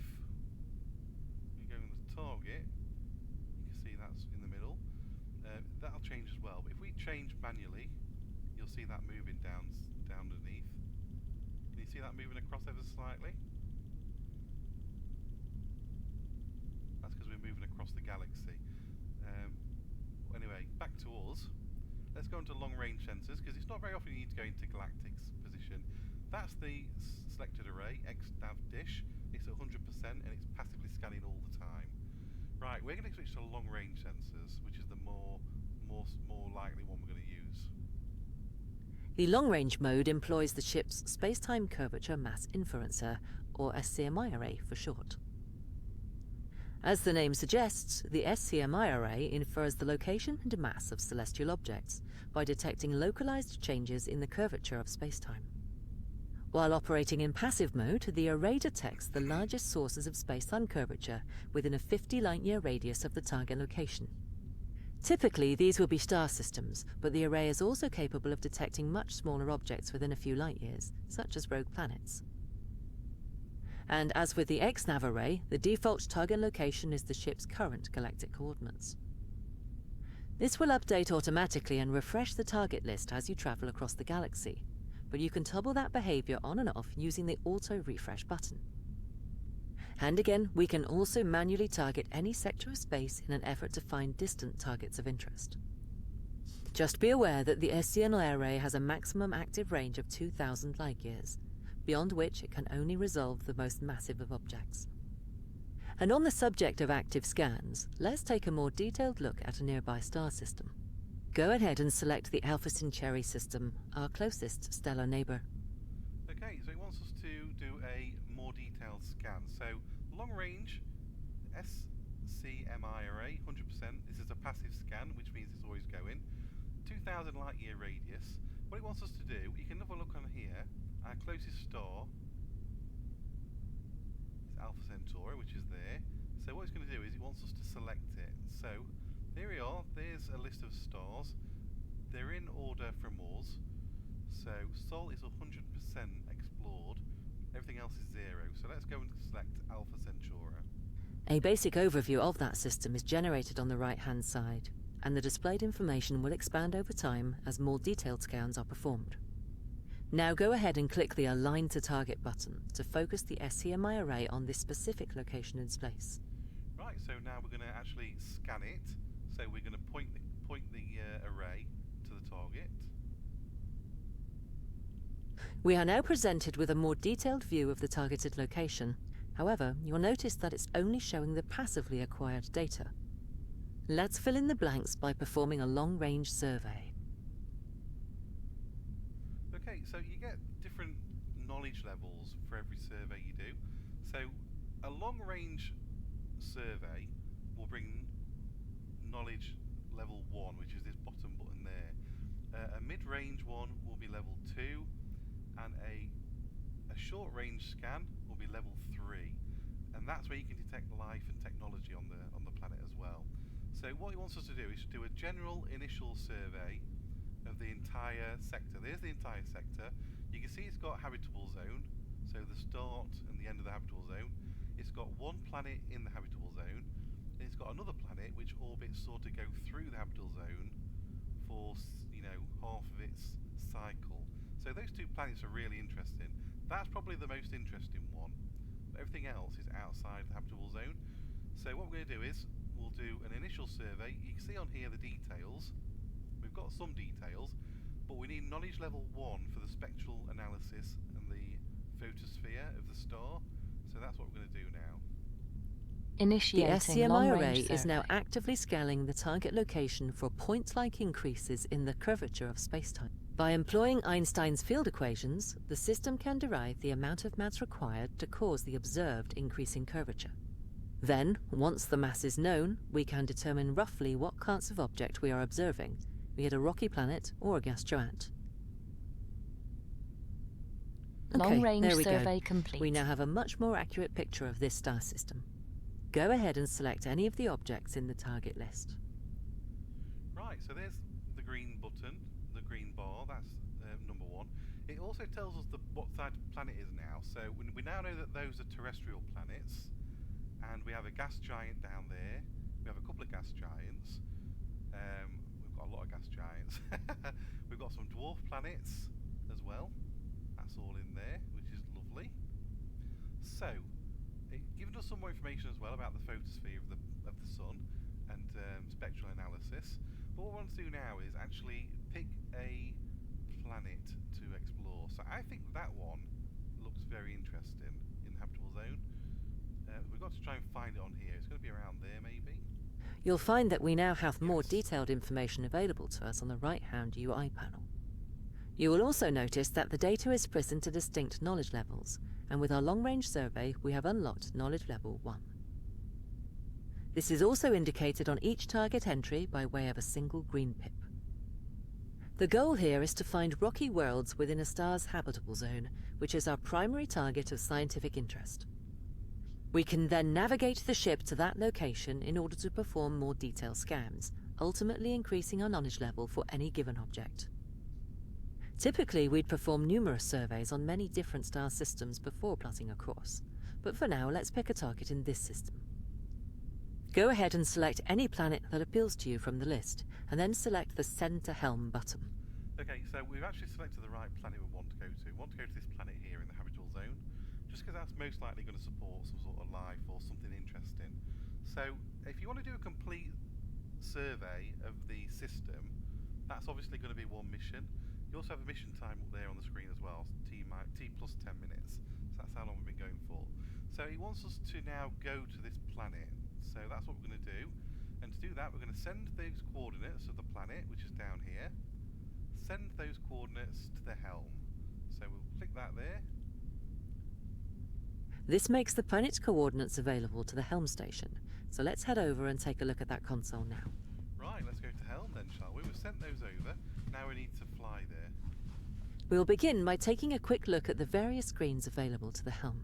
we go in the target, you can see that's in the middle, that'll change as well, but if we change manually you'll see that moving down underneath. Can you see that moving across ever slightly? That's because we're moving across the galaxy. Anyway, back to us. Let's go into long-range sensors, because it's not very often you need to go into galactic's position. That's the selected array, XNav dish. It's at 100% and it's passively scanning all the time. Right, we're going to switch to long-range sensors, which is the more likely one we're going to use. The long-range mode employs the ship's space-time curvature mass inferencer, or SCMI array for short. As the name suggests, the SCMI array infers the location and mass of celestial objects by detecting localized changes in the curvature of spacetime. While operating in passive mode, the array detects the largest sources of spacetime curvature within a 50 light-year radius of the target location. Typically, these will be star systems, but the array is also capable of detecting much smaller objects within a few light-years, such as rogue planets. And as with the XNav array, the default target location is the ship's current galactic coordinates. This will update automatically and refresh the target list as you travel across the galaxy, but you can toggle that behavior on and off using the auto refresh button. And again, we can also manually target any sector of space in an effort to find distant targets of interest. Just be aware that the SCMI array has a maximum active range of 2,000 light-years, beyond which it can only resolve the most massive of objects. And on the subject of active scans, let's take a more detailed look at a nearby star system. Go ahead and select the Alpha Centauri system, our closest stellar neighbour. Okay, so it wants us to do a more detailed scan. So long range SCMI array, 100%. This is a passive scan, which means it's always going. 2,000 light-year radius. What it wants us to do, you can have a look on here. Our closest star is Alpha Centauri, which is there. So what it's going to do is it wants us to select it. So there we are. There's a list of stars. They're in order from us. So Sol is 100% explored. Everything else is 0. So let's go and select Alpha Centauri. A basic overview of that system is generated on the right-hand side, and the displayed information will expand over time as more detailed scans are performed. Now go ahead and click the Align to Target button to focus the SCMI array on this specific location in space. Right, so now we're going to actually scan it. So we're going to point the array to the target. We are now presented with a more detailed view of the targeted location. However, you'll notice that it's only showing the passively acquired data. Let's fill in the blanks by performing a long-range survey. Okay, so you get different knowledge levels for every survey you do. So a long-range survey will bring knowledge level 1, which is this bottom button there. A mid-range one will be level 2, and a short-range scan will be level 3. And that's where you can detect life and technology on the planet as well. So what he wants us to do is do a general initial survey of the entire sector. There's the entire sector. You can see it's got habitable zone, so the start and the end of the habitable zone. It's got one planet in the habitable zone, and it's got another planet which orbits sort of go through the habitable zone for, you know, half of its cycle. So those two planets are really interesting. That's probably the most interesting one. But everything else is outside the habitable zone. So what we're going to do is we'll do an initial survey. You can see on here the details. We've got some details, but we need knowledge level 1 for the spectral analysis and the photosphere of the star. So that's what we're going to do now. The Initiating SCMI array long-range is now survey. actively scaling the target location for point-like increases in the curvature of spacetime. By employing Einstein's field equations, the system can derive the amount of mass required to cause the observed increase in curvature. Then, once the mass is known, we can determine roughly what class of object we are observing, be it a rocky planet or a gas giant. Okay, Long-range there we survey go. complete. We now have a much more accurate picture of this star system. Go ahead and select any of the objects in the target list. Right, so there's the green button, the green bar, that's number 1. It also tells us what side the planet is now. So we now know that those are terrestrial planets, and we have a gas giant down there. We have a couple of gas giants. We've got a lot of gas giants. We've got some dwarf dwarf planets as well. That's all in there, which is lovely. So, it's given us some more information as well about the photosphere of the Sun and spectral analysis. But what we want to do now is actually pick a planet to explore. So I think that one looks very interesting in the habitable zone. We've got to try and find it on here. It's going to be around there, maybe. You'll find that we now have more detailed information available to us on the right-hand UI panel. You will also notice that the data is split into distinct knowledge levels, and with our long-range survey we have unlocked knowledge level 1. This is also indicated on each target entry by way of a single green pip. The goal here is to find rocky worlds within a star's habitable zone, which is our primary target of scientific interest. We can then navigate the ship to that location in order to perform more detailed scans, ultimately increasing our knowledge level for any given object. Typically, we'd perform numerous surveys on many different star systems before plotting a course, but for now let's pick a target in this system. Go ahead and select any planet that appeals to you from the list, and then select the Send to Helm button. Okay, so we've actually selected the right planet we want to go to. We want to go to this planet here in the habitable zone, just because that's most likely going to support some sort of life or something interesting. So, if you want to do a complete survey of the system, that's obviously going to be one mission. You also have a mission time up there on the screen as well, T plus 10 minutes. So that's how long we've been going for. So he wants us to now go to this planet. So that's what we're going to do. And to do that, we're going to send those coordinates of the planet, which is down here. Send those coordinates to the helm. So we'll click that there. This makes the planet's coordinates available to the helm station. So let's head over and take a look at that console now. Right, let's go to helm then, shall we? We've sent those over. Now we need to fly there. We'll begin by taking a quick look at the various screens available to the helm.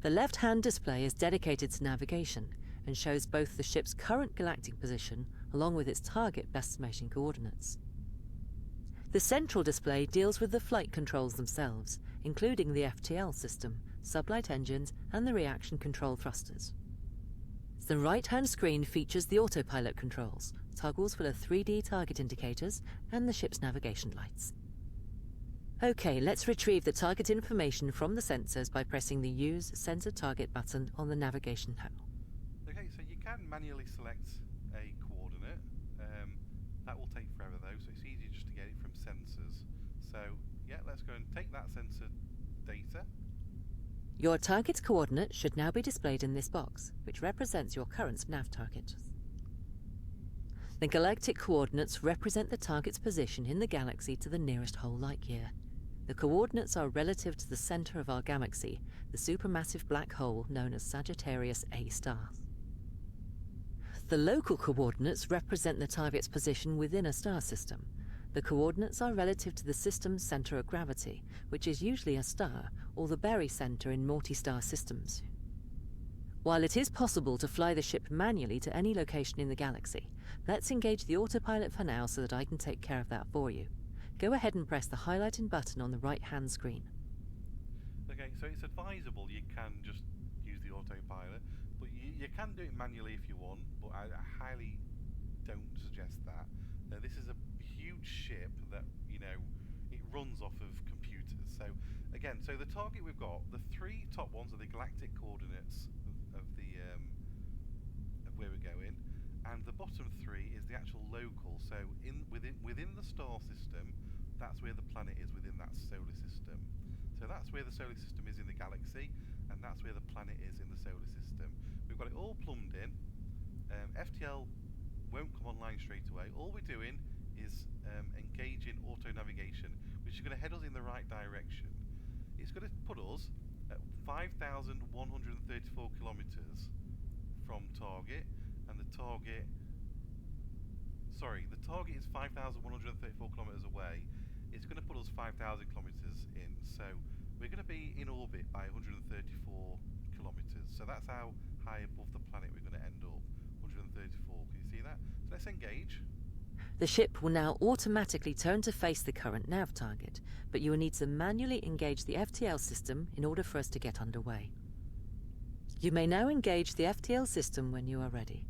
The left-hand display is dedicated to navigation and shows both the ship's current galactic position along with its target estimation coordinates. The central display deals with the flight controls themselves, including the FTL system, sublight engines and the reaction control thrusters. The right-hand screen features the autopilot controls, toggles for the 3D target indicators and the ship's navigation lights. OK, let's retrieve the target information from the sensors by pressing the Use Sensor Target button on the navigation panel. Okay, so you can manually select a coordinate. That will take forever though, so it's easier just to get it from sensors. So yeah, let's go and take that sensor data. Your target's coordinate should now be displayed in this box, which represents your current nav target. The galactic coordinates represent the target's position in the galaxy to the nearest whole light year. The coordinates are relative to the center of our galaxy, the supermassive black hole known as Sagittarius A star. The local coordinates represent the target's position within a star system. The coordinates are relative to the system's center of gravity, which is usually a star or the barycenter in multi-star systems. While it is possible to fly the ship manually to any location in the galaxy, let's engage the autopilot for now so that I can take care of that for you. Go ahead and press the highlighting button on the right-hand screen. Okay, so it's advisable you can just use the autopilot, but you can do it manually if you want, but I highly don't suggest that. This is a huge ship that, you know, it runs off of computers. So again, so the target we've got, the three top ones are the galactic coordinates of where we're going, and the bottom three is the actual local. So within the star system, that's where the planet is within that solar system. So that's where the solar system is in the galaxy, and that's where the planet is in the solar system. We've got it all plumbed in. FTL won't come online straight away. All we're doing is engaging auto navigation, which is going to head us in the right direction. It's going to put us at 5,134 kilometers from target, and the target is 5,134 kilometers away. It's going to put us 5,000 kilometers in, so we're going to be in orbit by 134 kilometers. So that's how high above the planet we're going to end up. 134. Can you see that? So let's engage. The ship will now automatically turn to face the current nav target, but you will need to manually engage the FTL system in order for us to get underway. You may now engage the FTL system when you are ready.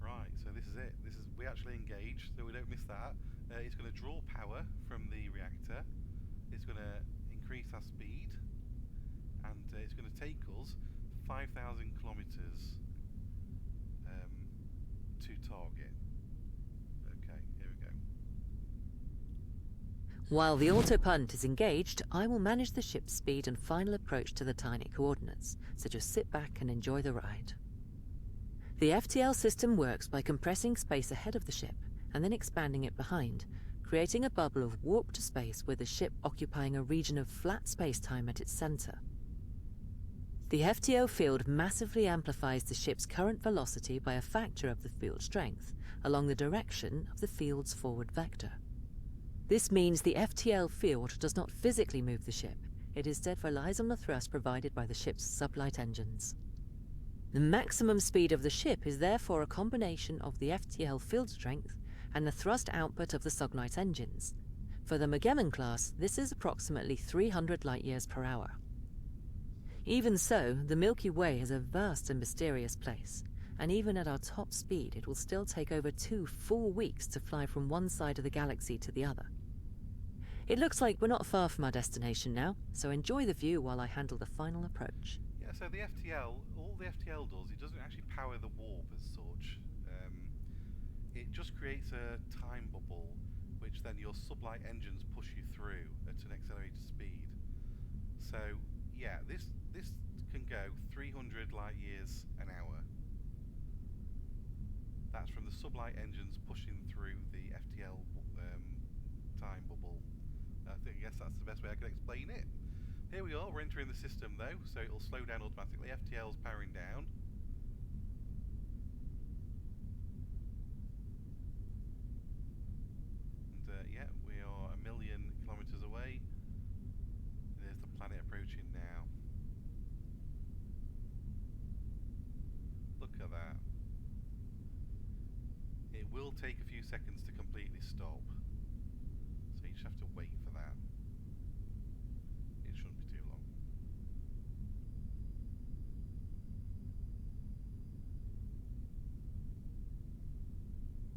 Right, so this is it. We actually engaged, so we don't miss that. It's going to draw power from the reactor. It's going to increase our speed, and it's going to take us 5,000 kilometers to target. Okay, here we go. While the autopunt is engaged, I will manage the ship's speed and final approach to the tiny coordinates, so just sit back and enjoy the ride. The FTL system works by compressing space ahead of the ship and then expanding it behind, creating a bubble of warped space with the ship occupying a region of flat space-time at its center. The FTO field massively amplifies the ship's current velocity by a factor of the field strength, along the direction of the field's forward vector. This means the FTL field does not physically move the ship, it instead relies on the thrust provided by the ship's sublight engines. The maximum speed of the ship is therefore a combination of the FTL field strength and the thrust output of the sublight engines. For the Magellan class, this is approximately 300 light-years per hour. Even so, the Milky Way is a vast and mysterious place, and even at our top speed it will still take over 2 full weeks to fly from one side of the galaxy to the other. It looks like we're not far from our destination now, so enjoy the view while I handle the final approach. Yeah, so the FTL, all the FTL does, it doesn't actually power the warp as such. It just creates a time bubble, which then your sublight engines push you through at an accelerated speed. So, yeah, this can go 300 light years an hour. That's from the sublight engines pushing through the FTL time bubble. I guess that's the best way I can explain it. Here we are, we're entering the system though, so it'll slow down automatically. FTL's powering down. And yeah, we are 1 million kilometers away. There's the planet approaching now. Look at that. It will take a few seconds to completely stop, so you just have to wait for that. It shouldn't be too long.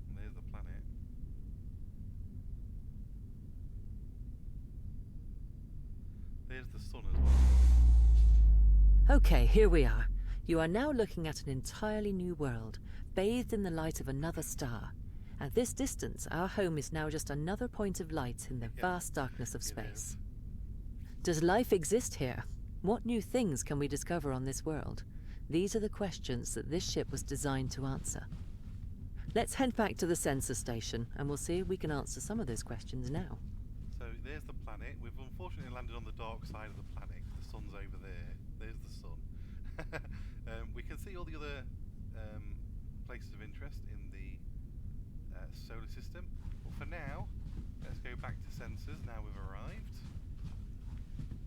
And there's the planet. There's the sun as well. Okay, here we are. You are now looking at an entirely new world, bathed in the light of another star. At this distance, our home is now just another point of light in the vast darkness of space. Does life exist here? What new things can we discover on this world? These are the questions that this ship was designed to answer. Let's head back to the sensor station, and we'll see if we can answer some of those questions now. So there's the planet. We've unfortunately landed on the dark side of the planet. The sun's over there. There's the sun. We can see all the other places of interest in the solar system. But for now, let's go back to sensors now we've arrived.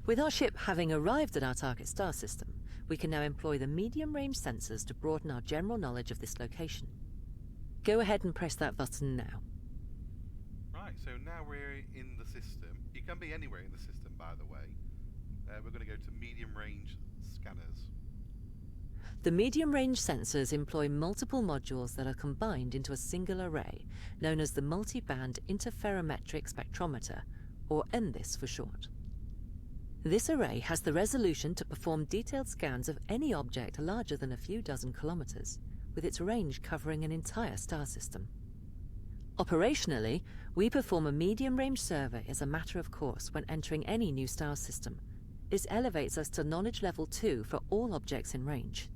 With our ship having arrived at our target star system, we can now employ the medium-range sensors to broaden our general knowledge of this location. Go ahead and press that button now. Right, so now we're in the system. You can be anywhere in the system, by the way. We're going to go to medium-range scanners. The medium-range sensors employ multiple modules that are combined into a single array, known as the Multi-Band Interferometric Spectrometer, or MBIS for short. This array has the resolution to perform detailed scans of any object larger than a few dozen kilometers, with its range covering an entire star system. Operationally, we perform a medium-range survey as a matter of course when entering any new star system. This elevates us to Knowledge Level 2 for all objects in range.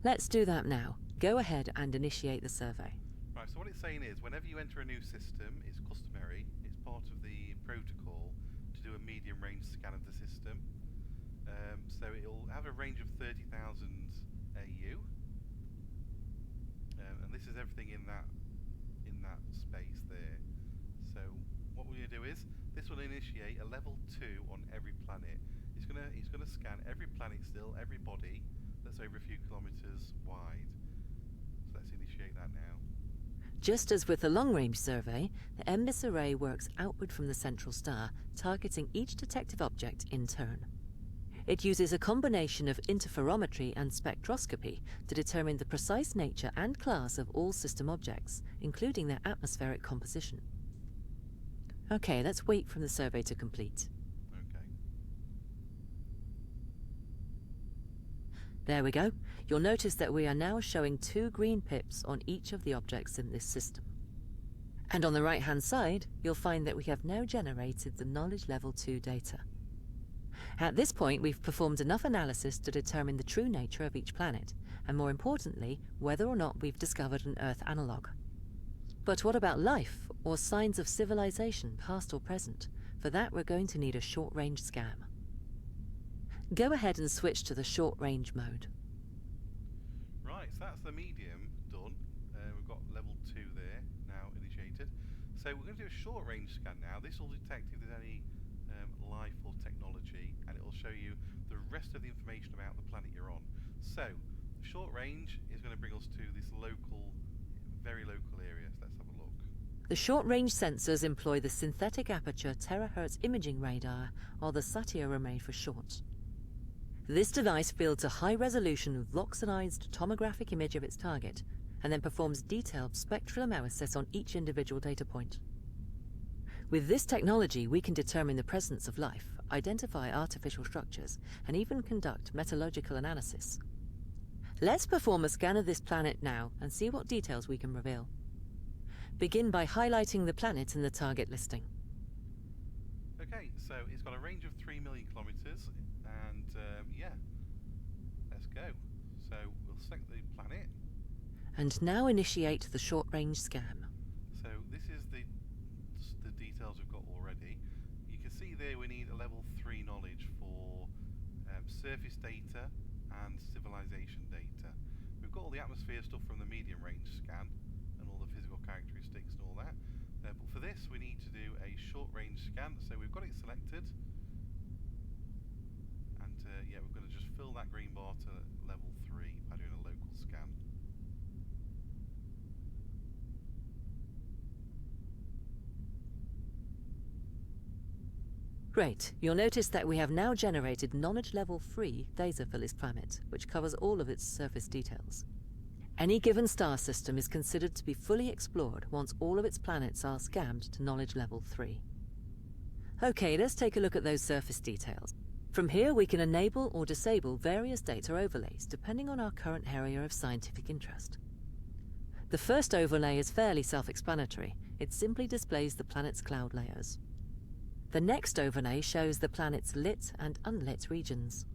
Let's do that now. Go ahead and initiate the survey. Right, so what it's saying is, whenever you enter a new system, it's customary, it's part of the protocol to do a medium-range scan of the system. So it'll have a range of 30,000 AU. And this is everything in that space there. So what we're going to do is, this will initiate a level 2 on every planet. It's gonna scan every planet still, every body that's over a few kilometers wide. So let's initiate that now. Just as with the long-range survey, the MBIS array works outward from the central star, targeting each detective object in turn. It uses a combination of interferometry and spectroscopy to determine the precise nature and class of all system objects, including their atmospheric composition. Okay, let's wait for the survey to complete. Okay. There we go. You'll notice that we are now showing 2 green pips on each of the objects in this system. And on the right-hand side, you'll find that we have now generated the Knowledge Level 2 data. At this point, we've performed enough analysis to determine the true nature of each planet, and more importantly, whether or not we've discovered an Earth analogue. But what about life, or signs of civilization, past or present? For that, we're going to need a short-range scan. Go ahead and switch to the short-range mode. Right, so that's the medium done. We've got level 2 there now initiated. So we're going to do a short range scan now. This will detect if there's any life or technology, and it will show you the rest of the information about the planet you're on. So short range is going to bring us to this local, very local area. So let's have a look. The short-range sensors employ the synthetic aperture terahertz imaging radar, or the SATIA for short. This device fields a high-resolution voxelized tomographic image of its target, and then performs detailed spectral analysis on each individual data point. With this technology, we can determine the presence of life, identify artificial structures, and even conduct metallurgical analysis. Let's perform a scan of this planet now and see what details we can reveal. Begin by highlighting the planet in the target listing. Okay, so it's got a range of 3 million kilometers, and yeah, let's go. So we'll select the planet. And now initiate the short-range scan. So this is the details we've got already. You can see there we need a level 3 knowledge for surface data and civilization data. We've got all the atmosphere stuff from the medium range scan and all the physical characteristics and all that. But for this we need to do a short range scan, so we've got it selected. And yeah, we're going to just fill that green bar to level 3 by doing a local scan. Great. You'll notice that we have now generated Knowledge Level 3 data for this planet, which covers all of its surface details. Any given star system is considered to be fully explored once all of its planets are scanned to Knowledge Level 3. Okay, let's take a look at those surface details. From here, we can enable or disable various data overlays depending on our current area of scientific interest. The first overlay is fairly self-explanatory. It simply displays the planet's cloud layers. The next overlay shows the planet's lit and unlit regions.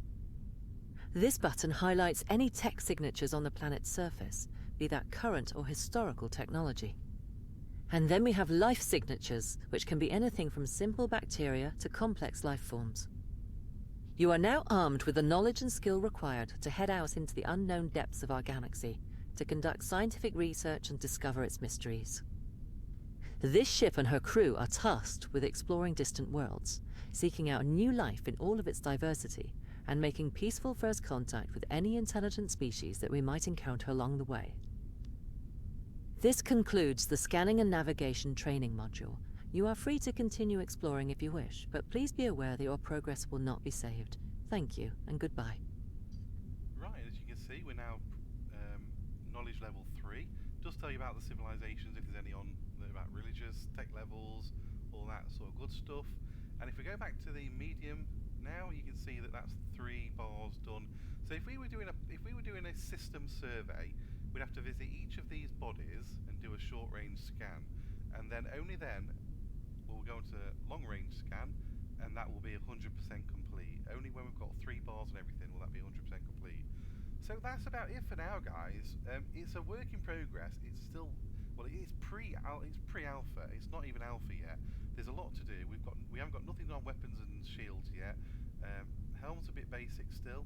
This button highlights any tech signatures on the planet's surface, be that current or historical technology. And then we have life signatures, which can be anything from simple bacteria to complex life forms. You are now armed with the knowledge and skill required to head out into the unknown depths of our galaxy, to conduct scientific research and discover its mysteries. This ship and her crew are tasked with exploring distant worlds, seeking out new life in all of its diversity, and making peaceful first contact with any intelligent species that we might encounter along the way. This concludes the Scanning and Navigation training module. You are free to continue exploring if you wish, but please be aware that your progress will not be saved. Thank you, and goodbye. Right, as you can see, we're now knowledge level 3. Does tell you about the civilizations, if there's any on, about religious, tech levels, all that sort of good stuff. And if we go back to the medium now, you can see that that's 3 bars done. So if we were doing a system survey, we'd have to visit each of these bodies and do a short range scan, and then only then we'll go into long range scan, and that will be 100% complete. Only when we've got 3 bars and everything will that be 100% complete. So that's about it for now, guys. It's a work in progress. It's still, well, it's pre-alpha. It's not even alpha yet. There's a lot to do. We haven't got nothing on weapons and shields yet. Helm's a bit basic still.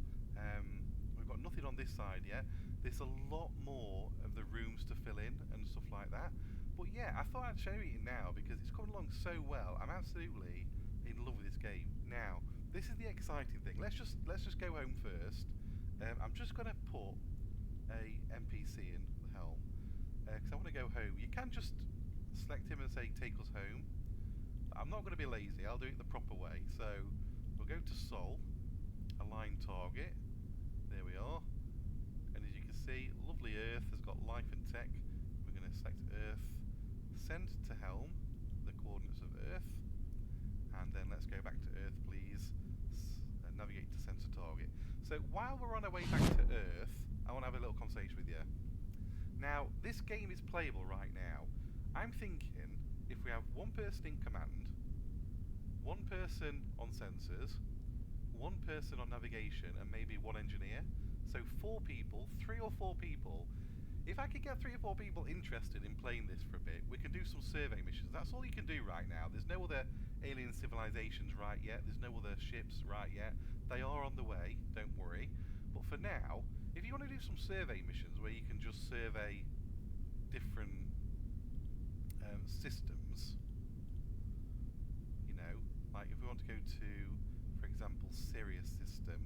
We've got nothing on this side yet. There's a lot more of the rooms to fill in and stuff like that. But yeah, I thought I'd show you it now because it's coming along so well. I'm absolutely in love with this game. Now, this is the exciting thing. Let's just go home first. I'm just going to put a NPC in the helm because I want to go home. You can just select him and say take us home. I'm not going to be lazy. I'll do it the proper way. So we'll go to Sol, align target. There we are. And as you can see, lovely Earth has got life and tech. We're going to select Earth, send to helm the coordinates of Earth. go back to Earth, please. Navigate to sensor target. So while we're on our way back to Earth, I want to have a little conversation with you. Now, this game is playable right now. I'm thinking if we have one person in command, one person on sensors, one person on navigation, and maybe one engineer. So 4 people, 3 or 4 people. If I could get 3 or 4 people interested in playing this for a bit, we can do some survey missions. That's all you can do right now. There's no other alien civilizations right yet. There's no other ships right yet. They are on the way, don't worry. But for now, if you want to do some survey missions where you can just survey different systems, you know, like if we want to go to, for example, Sirius system,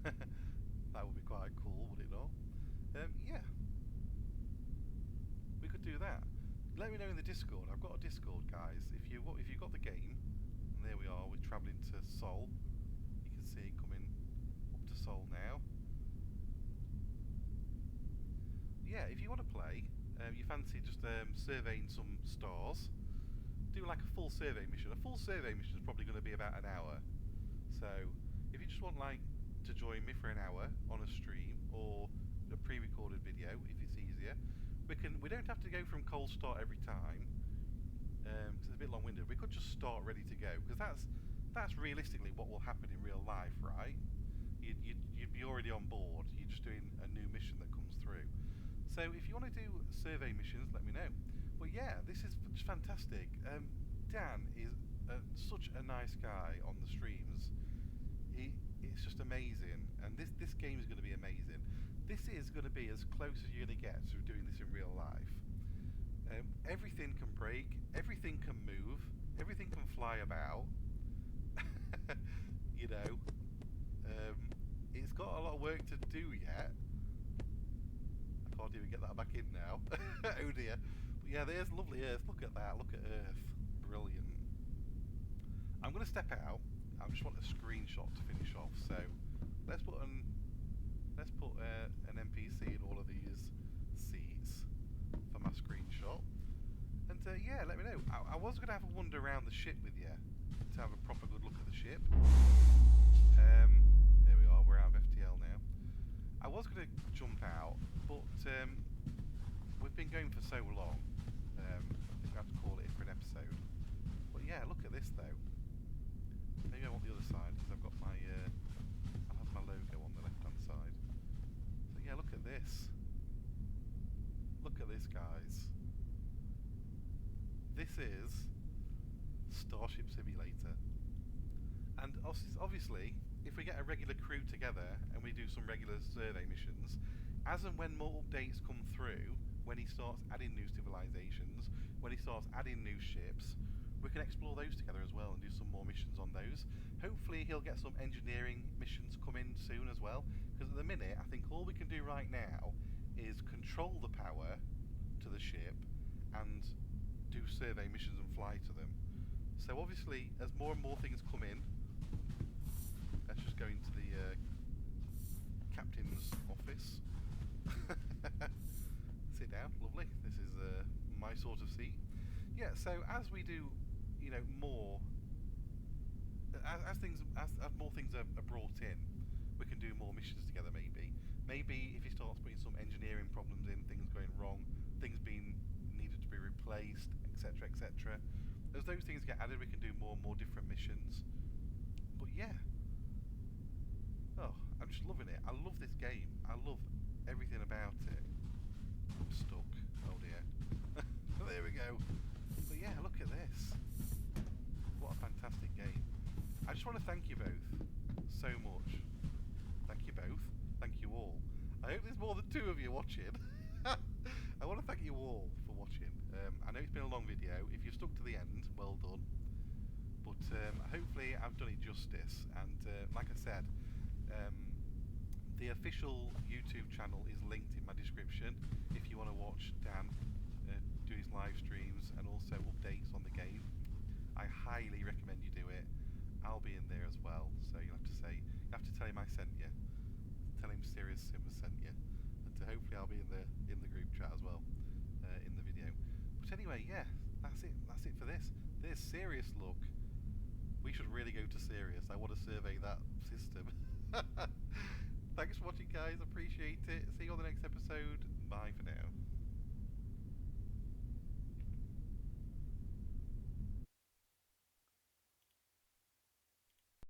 that would be quite cool, would it not? Yeah, we could do that. Let me know in the Discord. I've got a Discord, guys. If you've got the game, and there we are, we're travelling to Sol. You can see it coming up to Sol now. Yeah, if you want to play, you fancy just surveying some stars, do like a full survey mission. A full survey mission is probably going to be about an hour. So if you just want like to join me for an hour on a stream or a pre-recorded video, if it's easier, we don't have to go from cold start every time. It's a bit long-winded. We could just start ready to go, because that's realistically what will happen in real life, right? You'd be already on board. You're just doing a new mission that comes through. So if you want to do survey missions, let me know. But yeah, this is fantastic. Dan is such a nice guy on the streams. It's just amazing, and this game is going to be amazing. This is going to be as close as you're going to get to doing this in real life. Everything can break, everything can move, everything can fly about. You know, it's got a lot of work to do yet. I can't even get that back in now. Oh dear. But yeah, there's lovely Earth. Look at that. Look at Earth. Brilliant. I'm going to step out. I just want a screenshot to finish off. So let's put an NPC in all of these seats for my screenshot. And yeah, let me know. I was going to have a wander around the ship with you to have a proper good look at the ship. There we are. We're out of FTL now. I was going to jump out, but we've been going for so long. I think I have to call it in for an episode. But yeah, look at this though. Maybe I want the other side because I've got my I'll have my logo on the left-hand side. So yeah, look at this. Look at this, guys. This is Starship Simulator. And obviously, if we get a regular crew together and we do some regular survey missions, as and when more updates come through, when he starts adding new civilizations, when he starts adding new ships, we can explore those together as well and do some more missions on those. Hopefully he'll get some engineering missions coming soon as well, because at the minute I think all we can do right now is control the power to the ship and do survey missions and fly to them. So obviously as more and more things come in, let's just go into the captain's office. Sit down, lovely. This is my sort of seat. Yeah, so as we do, you know, more, as more things are brought in, we can do more missions together. Maybe if he starts putting some engineering problems in, things going wrong, things being needed to be replaced, etc., etc. As those things get added, we can do more and more different missions. But yeah, oh, I'm just loving it. I love this game. I love everything about it. I'm stuck. Oh dear. There we go. But yeah, look at this. What a fantastic game. I just want to thank you both so much. Thank you both. Thank you all. I hope there's more than 2 of you watching. I want to thank you all for watching. I know it's been a long video. If you've stuck to the end, well done. But hopefully I've done it justice. And like I said, the official YouTube channel is linked in my description if you want to watch Dan do his live streams and also updates on the game. I highly recommend you do it. I'll be in there as well, so you have to tell him I sent you. Tell him Sirius Sim sent you, and hopefully I'll be in the group chat as well in the video. But anyway, yeah, that's it for this. There's Sirius. Look, we should honest, I want to survey that system. Thanks for watching, guys. Appreciate it. See you on the next episode. Bye for now.